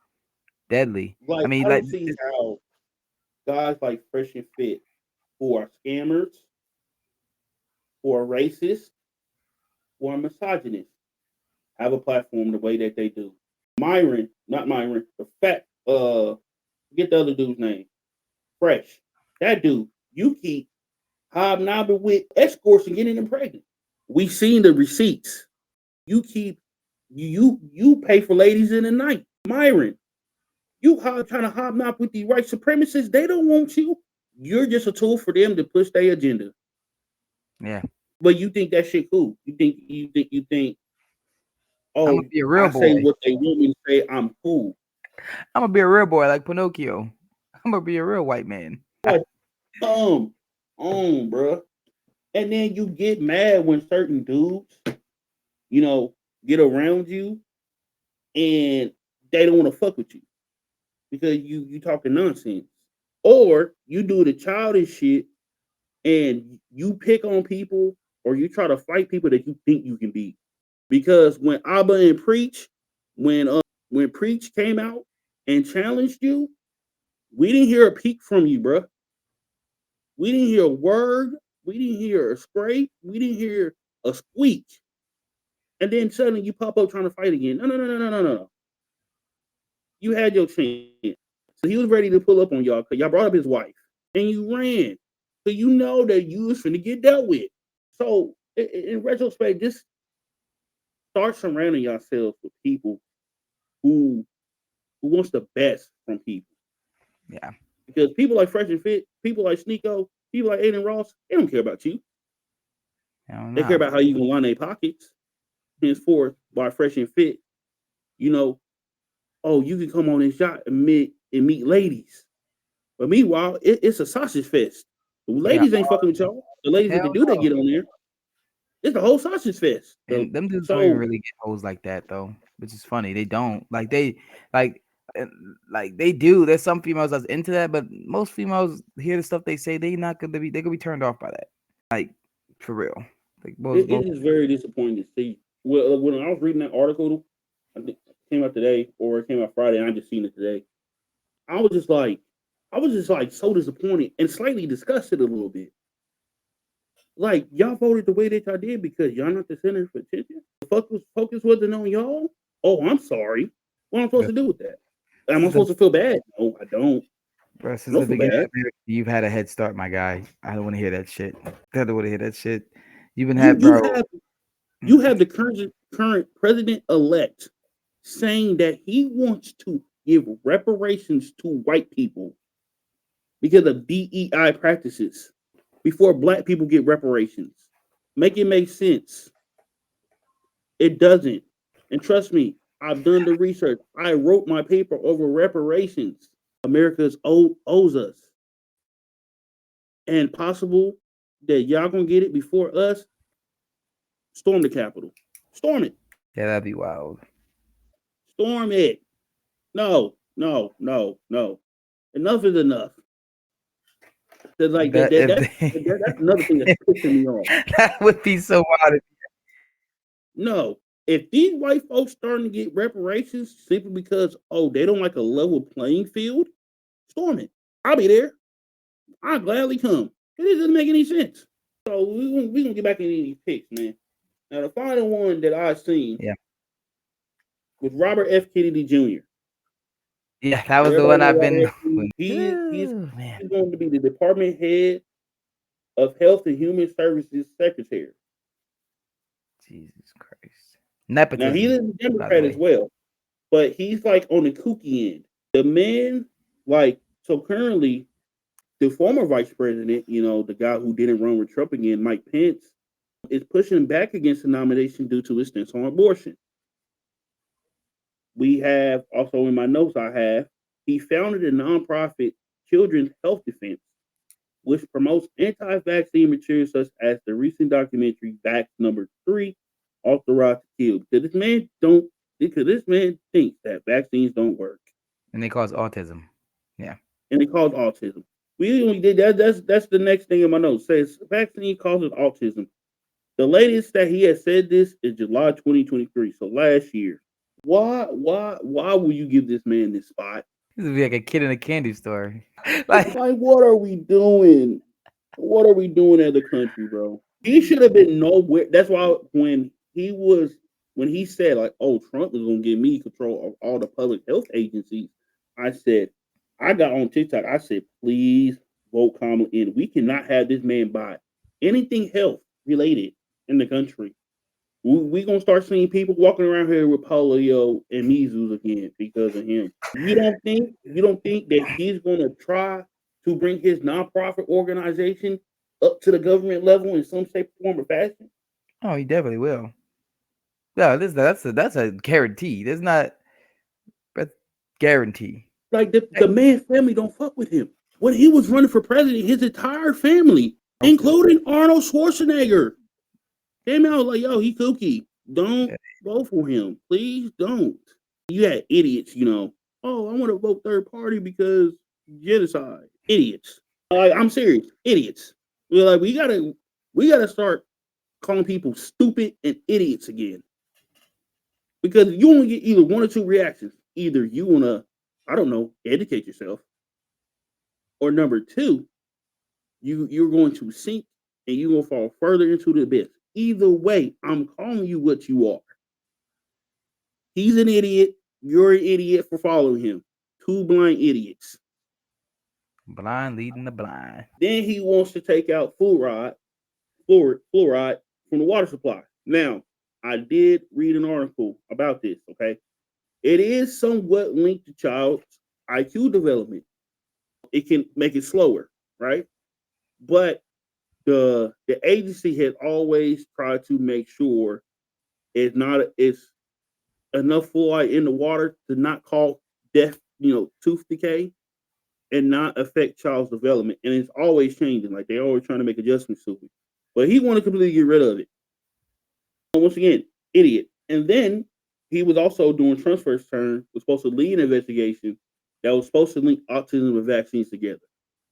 deadly. I Like mean, I like don't see how guys like Fresh and Fit, who are scammers, who are racist, who are misogynist, have a platform the way that they do. Myron, not Myron, the fat forget the other dude's name. Fresh. That dude, you keep hobnobbing with escorts and getting them pregnant. We seen the receipts. You keep you pay for ladies in the night. Myron, you trying to hobnob with these white supremacists. They don't want you. You're just a tool for them to push their agenda. yeah, But you think that shit cool. You think, I'm oh, gonna be a real I boy. say what they want me to say, I'm cool. I'm gonna be a real boy like Pinocchio. I'm gonna be a real white man. Like, um, bruh. And then you get mad when certain dudes, you know, get around you and they don't want to fuck with you because you talking nonsense. Or you do the childish shit and you pick on people or you try to fight people that you think you can beat. Because when Abba and Preach, when Preach came out and challenged you, we didn't hear a peep from you, bro. We didn't hear a word. We didn't hear a scrape. We didn't hear a squeak. And then suddenly you pop up trying to fight again. No, no, no, no, no, no, no. You had your chance. So he was ready to pull up on y'all because y'all brought up his wife and you ran. So you know that you was finna get dealt with. So in retrospect, just start surrounding yourselves with people who wants the best from people. Yeah, Because people like Fresh and Fit, people like Sneeko, people like Aiden Ross, they don't care about you. I don't They care know. about how you can line their pockets. Henceforth, by Fresh and Fit, you know, oh, you can come on this yacht and meet ladies. But meanwhile, it's a sausage fest. The Yeah, ladies ain't fucking with y'all. The ladies that hell they do, they no. get on there. It's the whole sausage fest. And them dudes don't even So really get hoes like that though, which is funny. They don't like uh, like they do. There's some females that's into that, but most females hear the stuff they say. They gonna be turned off by that. Like for real. Like it is very disappointing to see. Well, when I was reading that article, I think it came out today or it came out Friday, and I just seen it today. I was just like, I was just like so disappointed and slightly disgusted a little bit. Like y'all voted the way that y'all did because y'all not the center for attention. The focus wasn't on y'all. Oh, I'm sorry. What am I supposed the, to do with that? Am I since the supposed to feel bad? No, I don't. bro, I since don't the feel beginning bad. of America, you've had a head start, my guy. I don't want to hear that shit. I don't want to hear that shit. You've been You had, you bro. have you have the current president elect saying that he wants to give reparations to white people because of DEI practices before black people get reparations. Make it make sense. It doesn't. And trust me, I've done the research. I wrote my paper over reparations America's owes us, and possible that y'all gonna get it before us. Storm the Capitol. Storm it. Yeah, that'd be wild. Storm it. No, no, no, no. Enough is enough. Cause like That if that's another thing that's pissing me off. that would be so wild. No, if these white folks starting to get reparations simply because they don't like a level playing field, storm it. I'll be there. I'll gladly come. It doesn't make any sense. So we gonna get back into these picks, man. Now the final one that I seen Yeah. was Robert F. Kennedy Jr. Yeah, that was the Everybody one know I've Robert been. F. Kennedy. He's Ooh, man. going to be the department head of Health and Human Services Secretary. Jesus Christ. Now he's Nepotism, a by the Democrat as way. well, but he's like on the kooky end. The man, like, so currently the former vice president, the guy who didn't run with Trump again, Mike Pence, is pushing back against the nomination due to his stance on abortion. We have also in my notes, he founded a nonprofit Children's Health Defense, which promotes anti-vaccine material such as the recent documentary Vax Number 3, Authorized to Kill. Because this man thinks that vaccines don't work. And they cause autism. Yeah. And it causes autism. We only did that. That's the next thing in my notes. Says vaccine causes autism. The latest that he has said this is July 2023, so last year. Why will you give this man this spot? This would be like a kid in a candy store. Like, Like, what are we doing? What are we doing as a country, bro? He should have been nowhere. That's why when he said like, "Oh, Trump is gonna give me control of all the public health agencies," I said, I got on TikTok. I said, "Please vote Kamala in. We cannot have this man buy anything health related in the country. We gonna start seeing people walking around here with polio and measles again because of him. You don't think that he's gonna try to bring his nonprofit organization up to the government level in some shape, form, or fashion? oh, he definitely will. Yeah, that's a guarantee. There's not that's guarantee. Like the man family don't fuck with him. When he was running for president, his entire family, including Arnold Schwarzenegger, came out like, "Yo, he kooky. Don't vote for him. Please don't." You had idiots, "Oh, I want to vote third party because genocide." Idiots. Like, I'm serious. Idiots. We're like, we gotta start calling people stupid and idiots again. Because you only get either one or two reactions. Either you wanna, I don't know, educate yourself, or number two, you're going to sink and you're gonna fall further into the abyss. Either way, I'm calling you what you are. He's an idiot. You're an idiot for following him. Two blind idiots. Blind leading the blind. Then he wants to take out fluoride from the water supply. Now, I did read an article about this, okay? It is somewhat linked to child's IQ development. It can make it slower, right? But the agency has always tried to make sure it's enough fluoride in the water to not cause death, tooth decay, and not affect child's development. And it's always changing. Like, they're always trying to make adjustments to it. But he wanted to completely get rid of it. Once again, idiot. And then he was also doing Trump's first term, was supposed to lead an investigation that was supposed to link autism and vaccines together.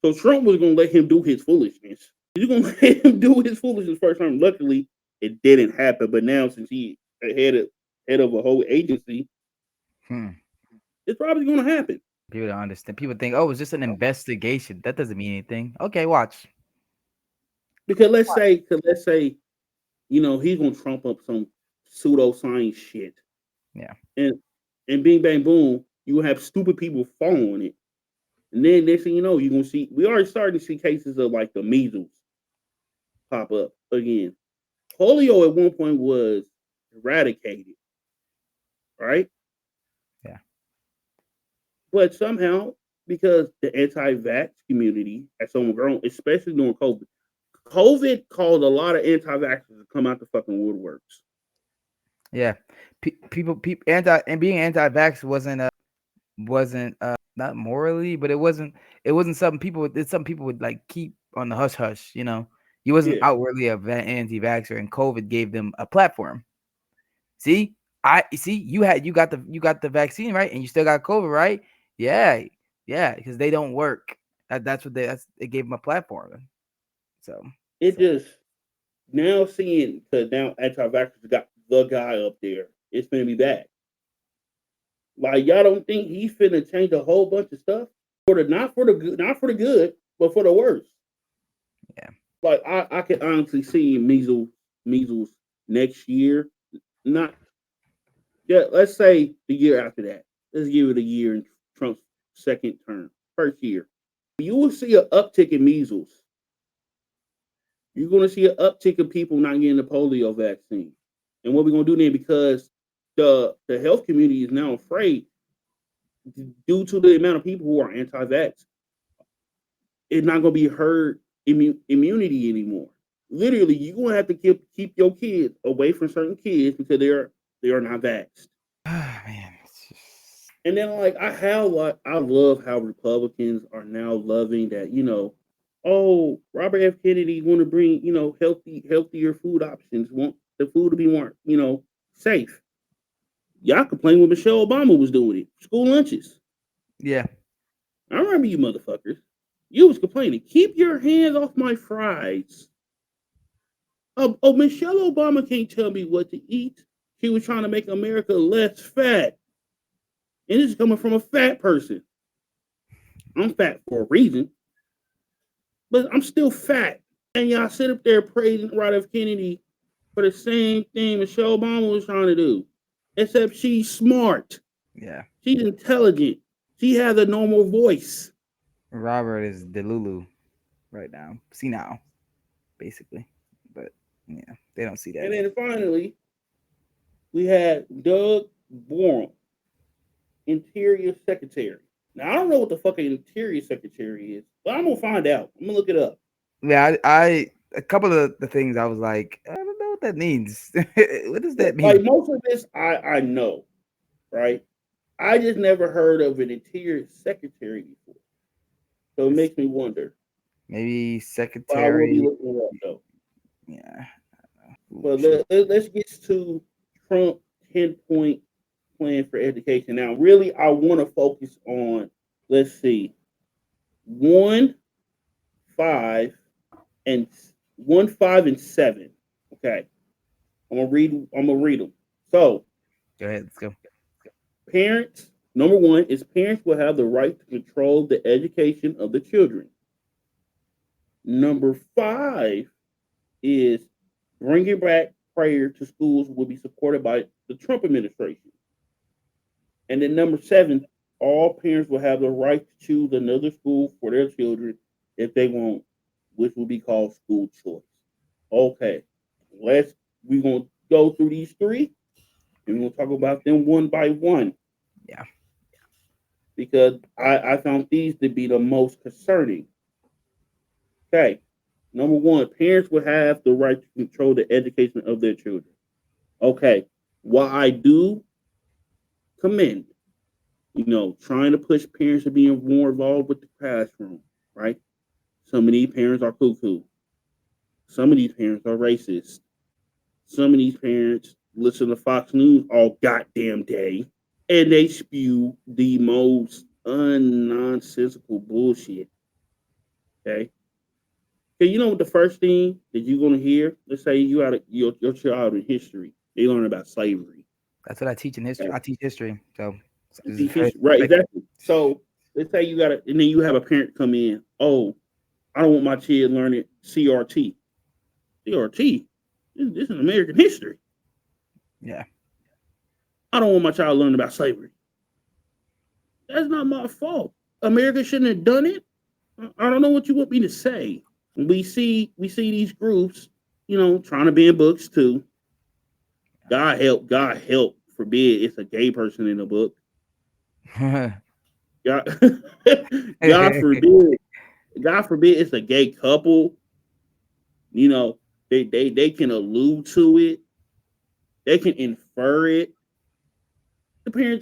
So Trump was going to let him do his foolishness. He's going to let him do his foolishness first time. Luckily, it didn't happen. But now, since he head of a whole agency, it's probably going to happen. People don't understand. People think, oh, it's just an investigation. That doesn't mean anything. Okay, watch. Because let's say, he's going to trump up some pseudoscience shit. Yeah. And bing bang boom, you will have stupid people following it. And then next thing you know, you're gonna see we already starting to see cases of like the measles pop up again. Polio at one point was eradicated, right? Yeah. But somehow, because the anti-vax community has so grown, especially during COVID caused a lot of anti-vaxxers to come out the fucking woodworks. Yeah, people anti and being anti-vax wasn't not morally, but it wasn't something people would. It's something people would like keep on the hush hush. You wasn't Yeah, outwardly a anti-vaxxer, and COVID gave them a platform. See, see you got the vaccine right, and you still got COVID right. Yeah, yeah, because they don't work. They gave them a platform. So, it so just now seeing because now anti-vaxxers got the guy up there. It's gonna be bad. Like y'all don't think he's finna change a whole bunch of stuff for the not for the good, not for the good, but for the worse. yeah, Like I can honestly see measles next year. Not yeah, let's say the year after that. Let's give it a year in Trump's second term, first year. You will see an uptick in measles. You're going to see an uptick of people not getting the polio vaccine. And what we're going to do then, because the health community is now afraid due to the amount of people who are anti-vax, it's not going to be herd immunity anymore. Literally, you're going to have to keep your kids away from certain kids because they are not vaxxed. man, it's just And then like I love how Republicans are now loving that, oh, Robert F. Kennedy want to bring, healthier food options, want the food to be more, safe. Y'all complain when Michelle Obama was doing it. School lunches. yeah, I remember you motherfuckers. You was complaining. Keep your hands off my fries. Oh, Michelle Obama can't tell me what to eat. She was trying to make America less fat. And this is coming from a fat person. I'm fat for a reason, but I'm still fat. And y'all sit up there praising Robert F. Kennedy for the same thing Michelle Obama was trying to do. Except she's smart. yeah. She's intelligent. She has a normal voice. Robert is Delulu right now. See now, basically, but yeah, they don't see that. And then finally, we had Doug Borum, Interior Secretary. Now I don't know what the fucking Interior Secretary is, but I'm gonna find out. I'm gonna look it up. Yeah, I a couple of the things I was like, I don't know what that means. What does that Like mean? most of this, I know, right? I just never heard of an Interior Secretary before, so it It's makes me wonder. maybe But I will be secretary. looking it up though. Yeah. Ooh, But shit. let's get to Trump 10-point plan for education. Now, really, I want to focus on, let's see, 1, 5, and 1, 5, and 7. Okay, I'm gonna read them. So, Go ahead. Let's go. parents. Number one is parents will have the right to control the education of the children. Number 5 is bringing back prayer to schools will be supported by the Trump administration. And then number 7, all parents will have the right to choose another school for their children if they want, which will be called school choice. Okay, we're gonna go through these three and we're gonna talk about them one by one Yeah. because I found these to be the most concerning. Okay, number one, parents will have the right to control the education of their children. Okay, while I do commend, trying to push parents to be more involved with the classroom, right? Some of these parents are cuckoo. Some of these parents are racist. Some of these parents listen to Fox News all goddamn day and they spew the most unnonsensical bullshit. Okay. Okay, you know what the first thing that you're gonna hear? Let's say you had your child in history. They learn about slavery. That's what I teach in history. Okay. I teach history, so You this is teach very history. Right, expected. exactly. So let's say you got it, and then you have a parent come in. Oh, I don't want my kid learning CRT. CRT. This is American history. Yeah. I don't want my child learning about slavery. That's not my fault. America shouldn't have done it. I don't know what you want me to say. We see these groups, trying to ban books too. God help forbid it's a gay person in the book. God, God forbid, God forbid it's a gay couple. You know, they can allude to it. They can infer defer it,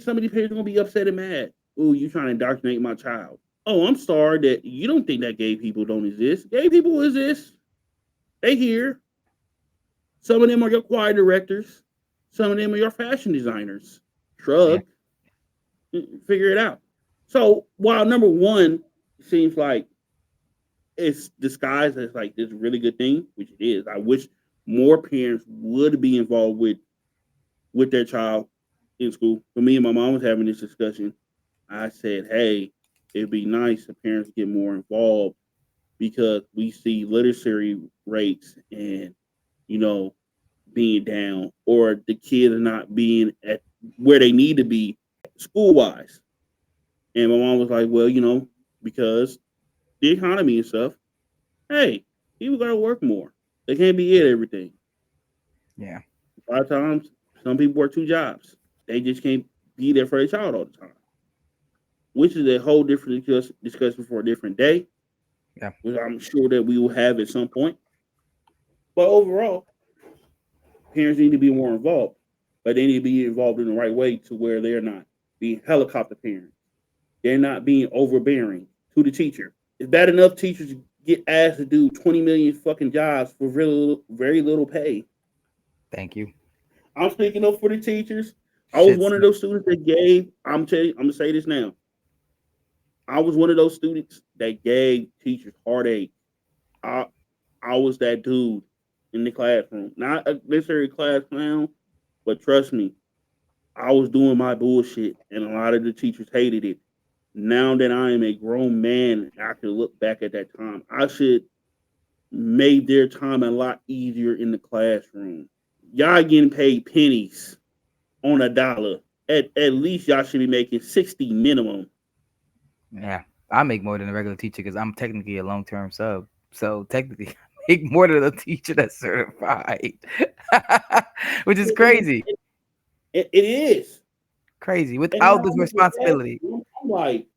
some of these parents are gonna be upset and mad. Ooh, you trying to indoctrinate my child. Oh, I'm sorry that you don't think that gay people don't exist. Gay people exist. They here. Some of them are your choir directors. Some of them are your fashion designers. Yeah. Shrug. Figure it out. So while number one seems like it's disguised as like this really good thing, which it is, I wish more parents would be involved with their child in school. For me and my mom was having this discussion. I said, hey, it'd be nice if parents get more involved because we see literacy rates and, you know, being down or the kids are not being at where they need to be school wise. And my mom was like, well, because the economy and stuff, hey, people got to work more. They can't be at everything. Yeah. A lot of times, some people work two jobs. They just can't be there for their child all the time, which is a whole different discussion for a different day, Yeah. which I'm sure that we will have at some point. But overall, parents need to be more involved, but they need to be involved in the right way to where they're not being helicopter parents. They're not being overbearing to the teacher. It's bad enough teachers get asked to do 20 million fucking jobs for very little pay. Thank you. I'm speaking up for the teachers. I was Shit's one of those students that gave. I'm gonna say this now. I was one of those students that gave teachers heartache. I I was that dude in the classroom, not a necessarily class clown, but trust me, I was doing my bullshit, and a lot of the teachers hated it. Now that I am a grown man, I can look back at that time. I should made their time a lot easier in the classroom. Y'all getting paid pennies on a dollar. At least y'all should be making 60 minimum. Yeah. I make more than a regular teacher because I'm technically a long term sub. So technically, I make more than a teacher that's certified, which is crazy. It is. Crazy And without now this I'm in the responsibility. classroom. I'm like,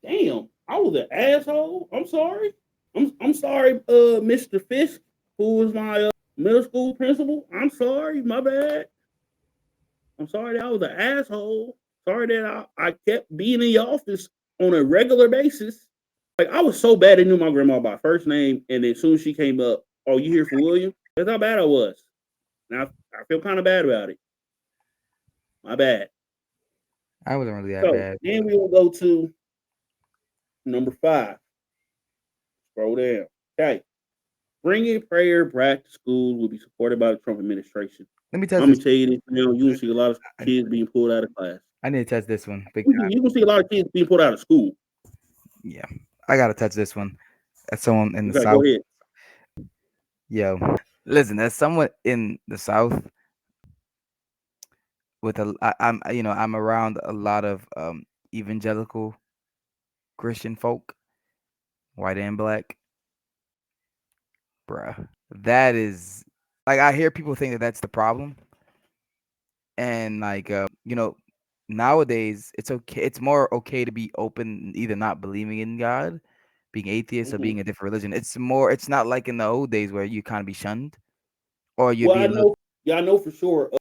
damn, I was an asshole. I'm sorry. I'm sorry, Mr. Fisk, who was my middle school principal. I'm sorry, my bad. I'm sorry that I was an asshole. Sorry that I kept being in your office on a regular basis. Like I was so bad, I knew my grandma by first name, and then as soon as she came up, oh, you here for William? That's how bad I was. Now I feel kind of bad about it. My bad. I wasn't really that So bad. then we will go to number 5. Scroll down. Okay. Bringing prayer back to schools will be supported by the Trump administration. Let me test I'm this. gonna tell you this now. You will see a lot of I, kids being pulled out of class. I need to test this one big time. You can see a lot of kids being pulled out of school. Yeah, I gotta touch this one. As someone in the Okay, go South, ahead. yo, listen, as someone in the South I'm I'm around a lot of evangelical Christian folk, white and black, bruh. That is like I hear people think that that's the problem, and like nowadays it's okay. It's more okay to be open, either not believing in God, being atheist, or Mhm. being a different religion. It's more. It's not like in the old days where you kind of be shunned or you'd Well, be a little. I know for sure.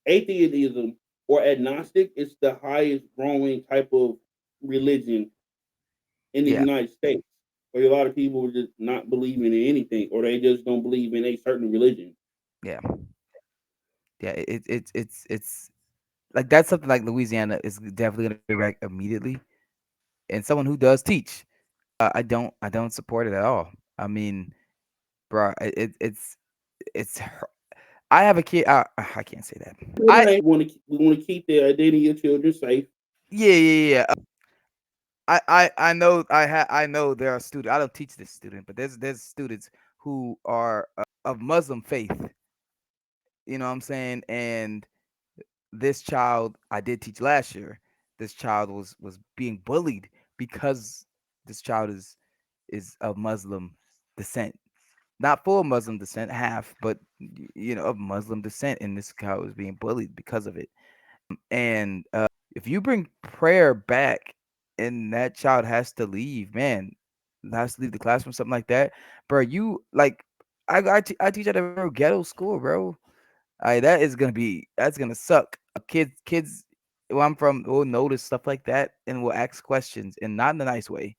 Atheism or agnostic is the highest growing type of religion in the Yeah, United States. Where a lot of people are just not believing in anything, or they just don't believe in a certain religion. yeah, yeah. It's like that's something like Louisiana is definitely gonna bring back immediately. And someone who does teach, I don't support it at all. I mean, bro, it's. I have a kid. I can't say that. We want to keep the identity of children safe. Yeah, yeah, yeah. I know I know there are students. I don't teach this student, but there's students who are of Muslim faith. You know what I'm saying? And this child I did teach last year. This child was being bullied because this child is of Muslim descent. Not full Muslim descent, half, but of Muslim descent, and this child was being bullied because of it. And if you bring prayer back, and that child has to leave, man, has to leave the classroom, something like that, bro. You like, I teach at a real ghetto school, bro. that's gonna suck. Kids where I'm from will notice stuff like that and will ask questions and not in a nice way.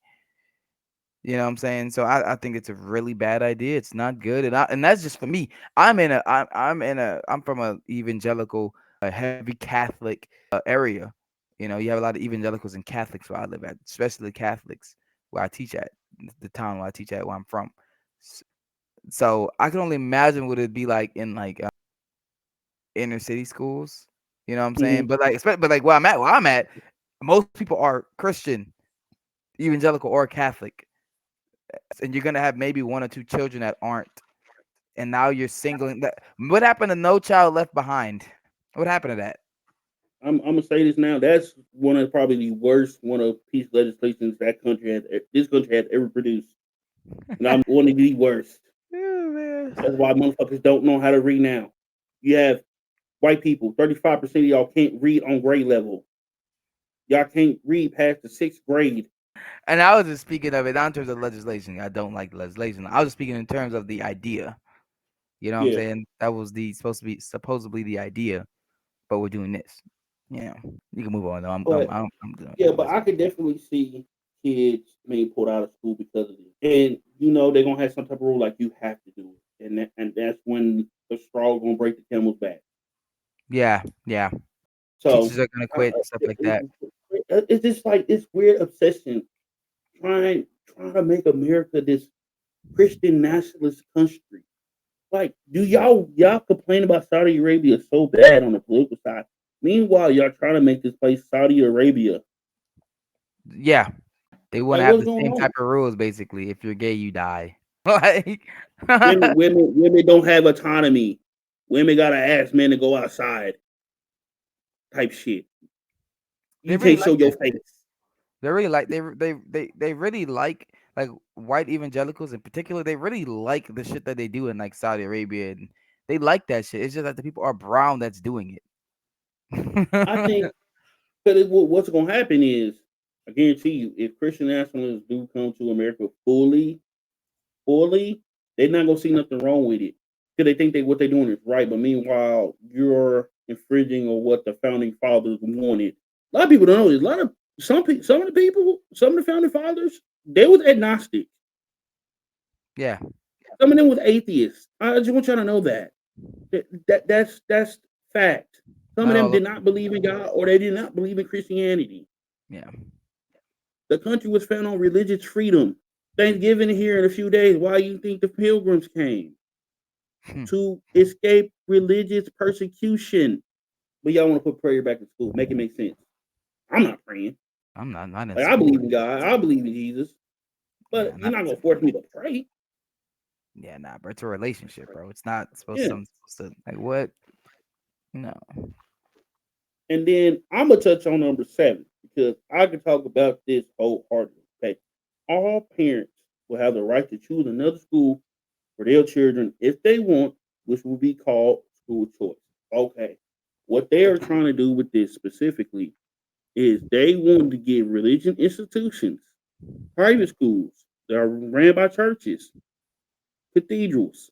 You know what I'm saying? So I think it's a really bad idea. It's not good, and that's just for me. I'm from a evangelical, heavy Catholic area. You know, you have a lot of evangelicals and Catholics where I live at, especially Catholics where I teach at, the town where I teach at, where I'm from. S- So I can only imagine what it'd be like in like inner city schools. You know what I'm saying? Mhm. But like where I'm at, most people are Christian, evangelical, or Catholic, and you're gonna have maybe one or two children that aren't, and now you're singling that. What happened to No Child Left Behind? What happened to that? I'm gonna say this now. That's one of probably the worst one of piece legislations that this country has ever produced, and I'm one of the worst. Oh, That's man. why motherfuckers don't know how to read now. You have white people. 35% of y'all can't read on grade level. Y'all can't read past the sixth grade. And I was just speaking of it not in terms of legislation. I don't like the legislation. I was just speaking in terms of the idea. You know what I'm Yeah, saying? That was the supposedly the idea, but we're doing this. Yeah, you can move on though. but I'm done with yeah, that but I legislation. could definitely see kids being pulled out of school because of this, and they're gonna have some type of rule like you have to do it, and that's when the straw gonna break the camel's back. Yeah, yeah. So Teachers are gonna uh, quit stuff like that. it's just like this weird obsession trying to make America this Christian nationalist country. Like, do y'all complain about Saudi Arabia so bad on the political side? Meanwhile, y'all trying to make this place Saudi Arabia. Yeah, they want to Like, have what's the going same on? type of rules. Basically, if you're gay, you die. Like, Women don't have autonomy. Women gotta ask men to go outside. Type shit. they You really can't like show your that shit. face. They really like they really like white evangelicals in particular. They really like the shit that they do in like Saudi Arabia, and they like that shit. It's just that the people are brown that's doing I it. think because what's gonna happen is, I guarantee you, if Christian nationalists do come to America fully, they're not gonna see nothing wrong with it because they think what they're doing is right. But meanwhile, you're infringing on what the founding fathers wanted. A lot of people don't know this. A lot of some of the people, some of the founding fathers, they was agnostic. Yeah, Some of them was atheists. I just want y'all to know that. That's fact. Some of not them all did those not people. believe in God or they did not believe in Christianity. Yeah. The country was founded on religious freedom. Thanksgiving here in a few days. Why you think the pilgrims came? To escape religious persecution. But y'all want to put prayer back in school. Make it make sense. I'm not praying. I'm not in Like I school. believe in God. I believe in Jesus. Yeah, But you're not not in gonna school. force me to pray. Yeah, nah, bro. It's a relationship, bro. It's not supposed to Yeah. something supposed to like what? No. And then I'm gonna touch on number 7 because I can talk about this wholeheartedly. Okay. All parents will have the right to choose another school for their children if they want, which will be called school choice. Okay. What they are trying to do with this specifically is they want to give religion institutions, private schools that are ran by churches, cathedrals,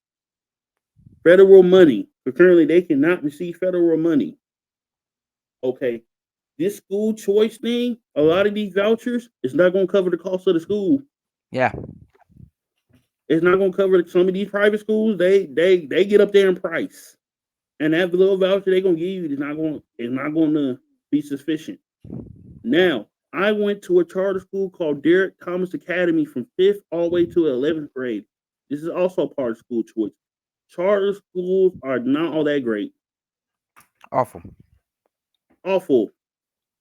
federal money. But currently, they cannot receive federal money. Okay, this school choice thing, a lot of these vouchers, it's not going to cover the cost of the school. Yeah. It's not going to cover some of these private schools. They get up there in price, and that little voucher they're going to give you is not going to be sufficient. Now, I went to a charter school called Derek Thomas Academy from 5th all the way to 11th grade. This is also part of school choice. Charter schools are not all that great. Awful. Awful.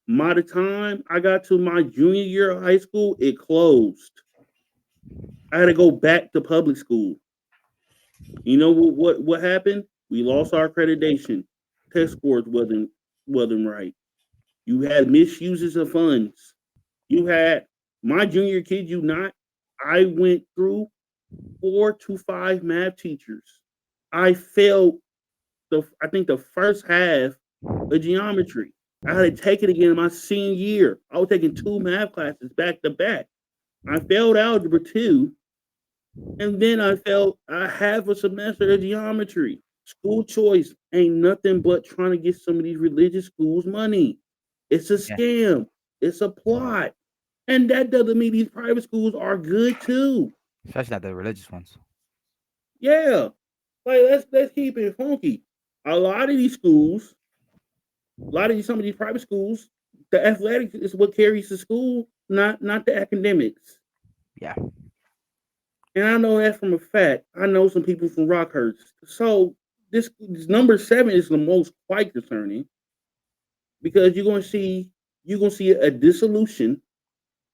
By the time I got to my junior year of high school, it closed. I had to go back to public school. You know what happened? We lost our accreditation. Test scores wasn't right. You had misuses of funds. You had my junior kid, you not. I went through 4 to 5 math teachers. I failed I think the first half of geometry. I had to take it again in my senior year. I was taking 2 math classes back to back. I failed algebra 2, and then I failed a half a semester of geometry. School choice ain't nothing but trying to get some of these religious schools money. It's a Yeah, scam. It's a plot. And that doesn't mean these private schools are good too. especially not the religious ones. Yeah. Like let's keep it funky. A lot of these schools, a lot of these some of these private schools, the athletics is what carries the school, not the academics. Yeah. And I know that from a fact. I know some people from Rockhurst. So this number seven is the most quite concerning because you're gonna see a dissolution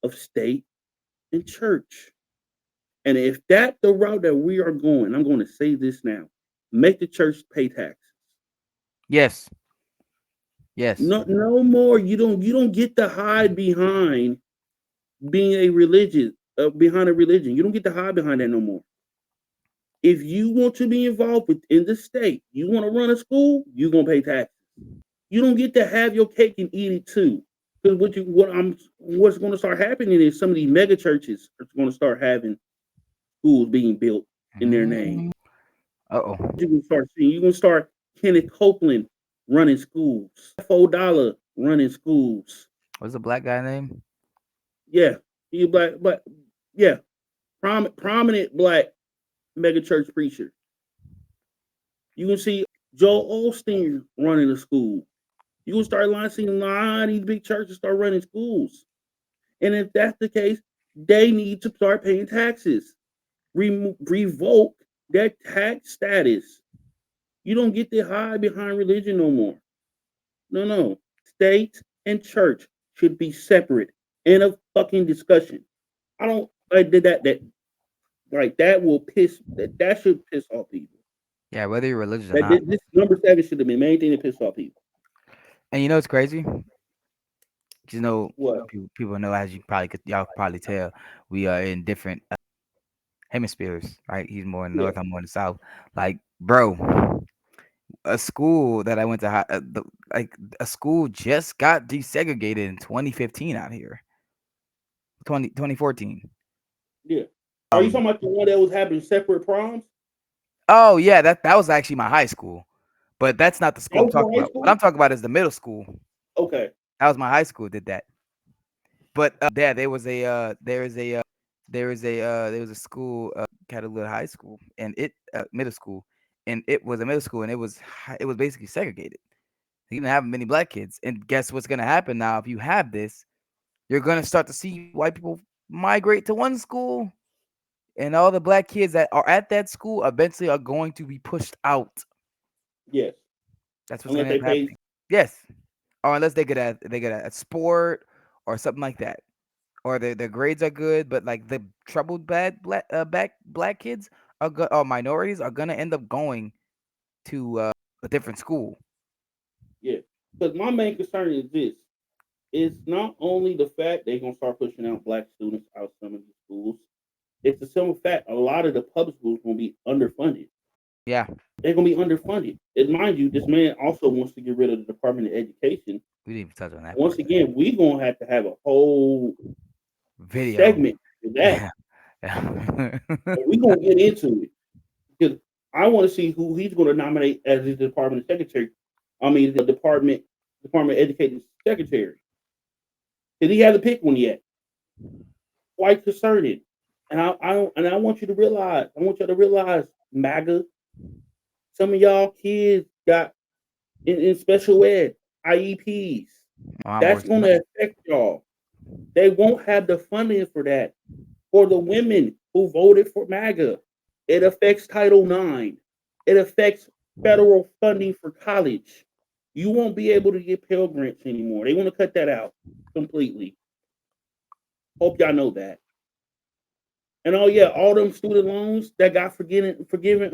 of state and church. And if that's the route that we are going, I'm going to say this now: make the church pay taxes. Yes. Yes. No more. You don't get to hide behind being a religion, behind a religion. You don't get to hide behind that no more. If you want to be involved within the state, you want to run a school, you're gonna pay taxes. You don't get to have your cake and eat it too. Because what's going to start happening is some of these mega churches are going to start having schools being built in their name. Mm. Uh-oh. You're gonna start Kenneth Copeland running schools, $4 running schools. What's the black guy name? Yeah, he black, but yeah, prominent black mega church preacher. You can see Joel Osteen running a school. You can start seeing a lot of these big churches start running schools. And if that's the case, they need to start paying taxes. Revoke their tax status. You don't get to hide behind religion no more. No, no. State and church should be separate. End of fucking discussion. I don't like that like that will piss that should piss off people. Yeah, whether you're religious or That not. this number seven should have been main thing that pissed off people. And you know what's crazy? You know, What? people know, as you probably could, y'all probably tell, we are in different hemispheres, right? He's more in the Yeah, north, I'm more in the south. Like, bro, a school that I went to, like a school just got desegregated in 2015 out here, 2014. yeah. Are you Um, talking about the one that was having separate proms? oh yeah, that was actually my high school, but that's not the school That I'm was your talking high about. What school? I'm talking about is the middle school. Okay. That was my high school did that. But there was a there was a school, Catalina High School, and it middle school, and it was a middle school, and it was basically segregated. You didn't have many black kids, and guess what's gonna happen now? If you have this, you're gonna start to see white people migrate to one school, and all the black kids that are at that school eventually are going to be pushed out. Yes. That's what's Unless gonna end they up pay. happening. Yes, or unless they get a sport or something like that. Or their grades are good, but like the troubled black kids or minorities are gonna end up going to a different school. Yeah. Because my main concern is this. It's not only the fact they're gonna start pushing out black students out of some of these schools. It's the simple fact a lot of the public schools gonna be underfunded. Yeah, They're gonna be underfunded. And mind you, this man also wants to get rid of the Department of Education. we didn't even touch on that Once part. again, we gonna have to have a whole Video. segment for that. Yeah. Yeah. And we gonna get into it because I want to see who he's gonna nominate as his department secretary. I mean, the Department of Education secretary. Because he hasn't picked one yet. Quite concerning. And I want you to realize, I want you to realize, MAGA, some of y'all kids got in special ed, IEPs. I'm That's worse going than to affect y'all. They won't have the funding for that. For the women who voted for MAGA, it affects Title IX. It affects federal funding for college. You won't be able to get Pell Grants anymore. They want to cut that out completely. Hope y'all know that. And oh yeah, all them student loans that got forgiven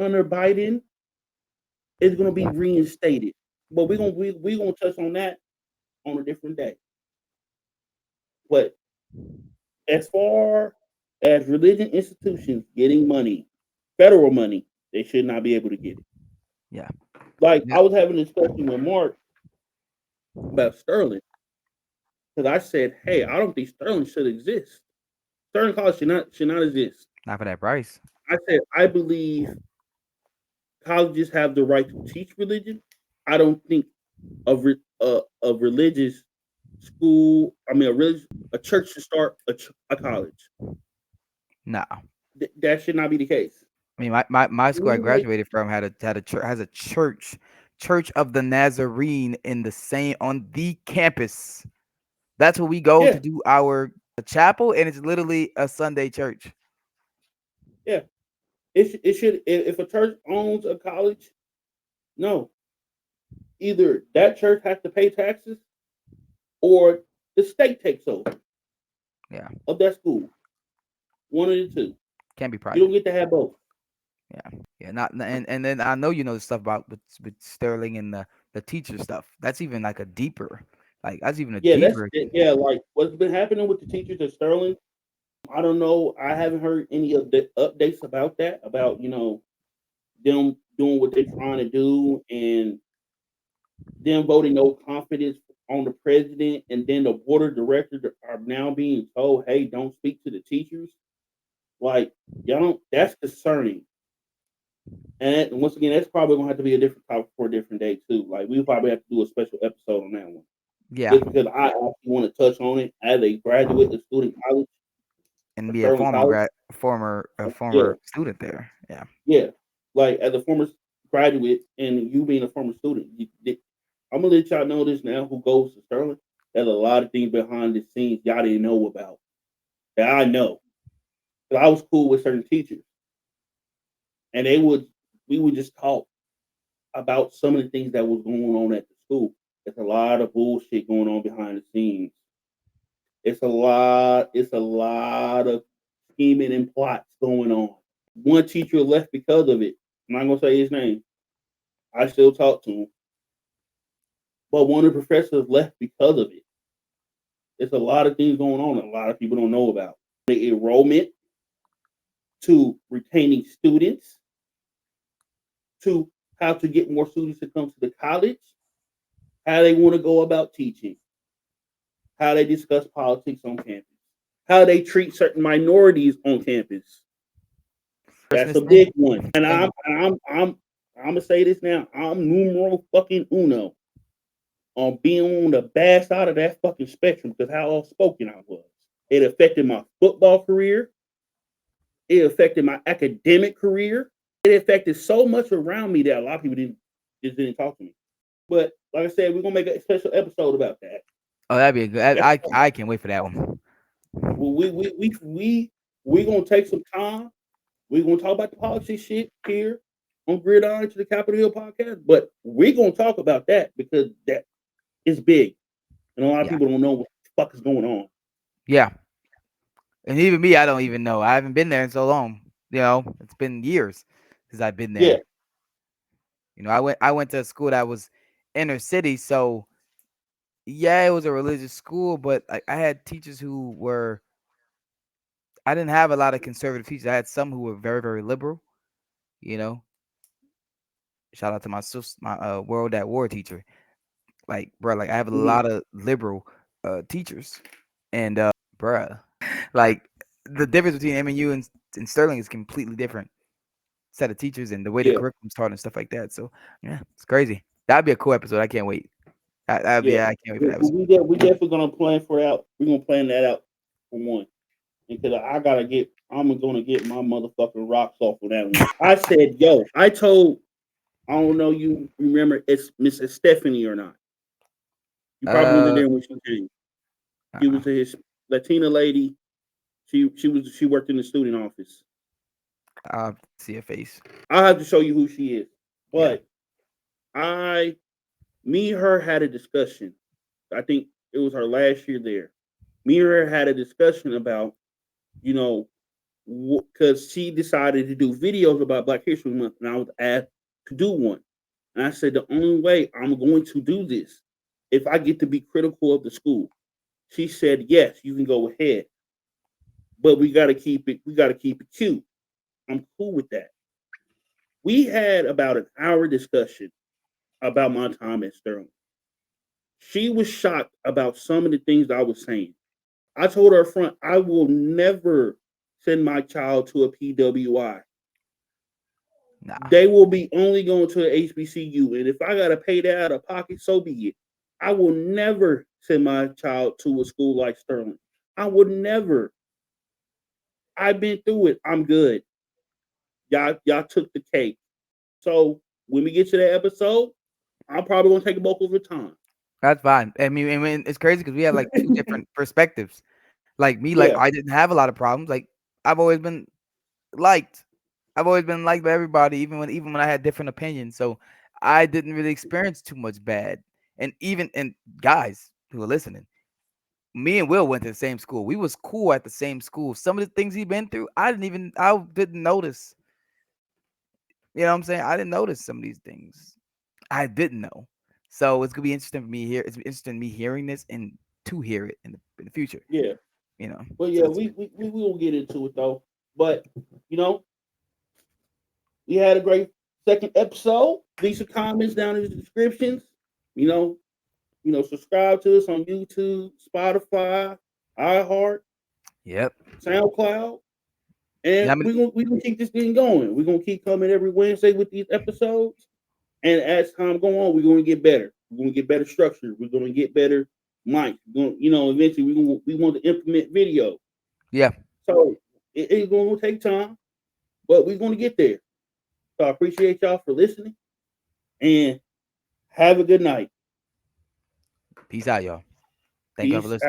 under Biden is going to be reinstated. But we gonna touch on that on a different day. But as far as religion institutions getting money, federal money, they should not be able to get it. yeah. Like Yeah. I was having a discussion with Mark about Sterling because I said, "Hey, I don't think Sterling should exist. Sterling College should not exist." Not for that price. I said, "I believe colleges have the right to teach religion. I don't think a religious school, a church should start a college. Nah. That should not be the case. I mean, my school I Anyway, graduated from has a Church of the Nazarene in the same on the campus. That's where we go yeah, to do our chapel, and it's literally a Sunday church. yeah. It should if a church owns a college, no, either that church has to pay taxes or the state takes over Yeah, of that school. One of the two. can't be You don't private. get to have both. Yeah, yeah, not and then I know you know the stuff about with Sterling and the teacher stuff. That's even like a deeper, like that's even a Yeah, deeper. yeah. Like what's been happening with the teachers at Sterling. I don't know. I haven't heard any of the updates about that. About them doing what they're trying to do and them voting no confidence on the president, and then the board of directors are now being told, "Hey, don't speak to the teachers." Like, y'all don't. That's concerning. And once again, that's probably gonna have to be a different topic for a different day too. Like, we probably have to do a special episode on that one, Yeah, just because I actually want to touch on it as a graduate of student college and or be a Sterling former College. grad, former a Yeah, former student there. Yeah, yeah. Like as a former graduate and you being a former student, I'm gonna let y'all know this now. Who goes to Sterling? There's a lot of things behind the scenes y'all didn't know about that I know. 'Cause I was cool with certain teachers, and we would just talk about some of the things that was going on at the school. There's a lot of bullshit going on behind the scenes. It's a lot. It's a lot of scheming and plots going on. One teacher left because of it. I'm not gonna say his name. I still talk to him, but one of the professors left because of it. There's a lot of things going on that a lot of people don't know about. The enrollment to retaining students to how to get more students to come to the college, how they want to go about teaching, how they discuss politics on campus, how they treat certain minorities on campus. That's Christmas a thing. big one. And I'm gonna say this now. I'm numero fucking uno on being on the bad side of that fucking spectrum because how outspoken I was. It affected my football career. It affected my academic career. It affected so much around me that a lot of people didn't talk to me. But like I said, we're gonna make a special episode about that. Oh, that'd be a good. That's I can't wait for that one. well, we gonna take some time. We're gonna talk about the politics shit here on Gridiron to the Capitol Hill podcast. But we're gonna talk about that because that is big. And a lot of Yeah, people don't know what the fuck is going on. yeah, and even me, I don't even know. I haven't been there in so long. You know, it's been years since I've been Yeah. there. You know, I went to a school that was inner city, so yeah, it was a religious school, but I had teachers who were. I didn't have a lot of conservative teachers. I had some who were very, very liberal. You know, shout out to my World at War teacher. Like, bro, like I have a Mhm. lot of liberal teachers, and bruh, like the difference between MNU and Sterling is completely different set of teachers and the way the Yeah. curriculum's taught and stuff like that. So yeah, it's crazy. That'd be a cool episode. I can't wait. Yeah. I can't wait for that episode. We definitely gonna plan for that. We're gonna plan that out for one. Because I'm gonna get my motherfucking rocks off of that one. I said, yo, I don't know you remember it's Mrs. Stephanie or not. You probably wasn't Uh, there when she came. She uh-uh. was a Latina lady. She worked in the student office. I'll see a face. I'll have to show you who she is. Yeah. But I me and her had a discussion. I think it was her last year there. Me and her had a discussion about, you know, because she decided to do videos about Black History Month, and I was asked to do one. And I said, the only way I'm going to do this if I get to be critical of the school. She said, yes, you can go ahead, but we got to keep it cute. I'm cool with that. We had about an hour discussion about my time at Sterling. She was shocked about some of the things I was saying. I told her up front, I will never send my child to a PWI. Nah, They will be only going to the HBCU, and if I gotta pay that out of pocket, so be it. I will never send my child to a school like Sterling. I would never. I've been through it. I'm good. Y'all took the cake. So when we get to that episode, I'm probably gonna take a bulk of the time. that's fine. I mean, it's crazy because we have like two different perspectives. Like me, like Yeah, I didn't have a lot of problems. Like I've always been liked. I've always been liked by everybody, even when I had different opinions. So I didn't really experience too much bad. And guys who are listening, me and Will went to the same school. We was cool at the same school. Some of the things he been through, I didn't notice. You know what I'm saying? I didn't notice some of these things. I didn't know. So it's gonna be interesting for me here. It's interesting me hearing this and to hear it in the future. yeah. You know. But So yeah, it's we will get into it though. But you know, we had a great second episode. Leave some comments down in the descriptions. You know, subscribe to us on YouTube, Spotify, iHeart, yep. SoundCloud, Yeah, and I mean, we gonna keep this thing going. We're gonna keep coming every Wednesday with these episodes, and as time go on, we're gonna get better. We're gonna get better structure. We're gonna get better mic. Eventually we want to implement video. yeah. So it's gonna take time, but we're gonna get there. So I appreciate y'all for listening, and have a good night. Peace out, y'all. Thank y'all for Peace listening.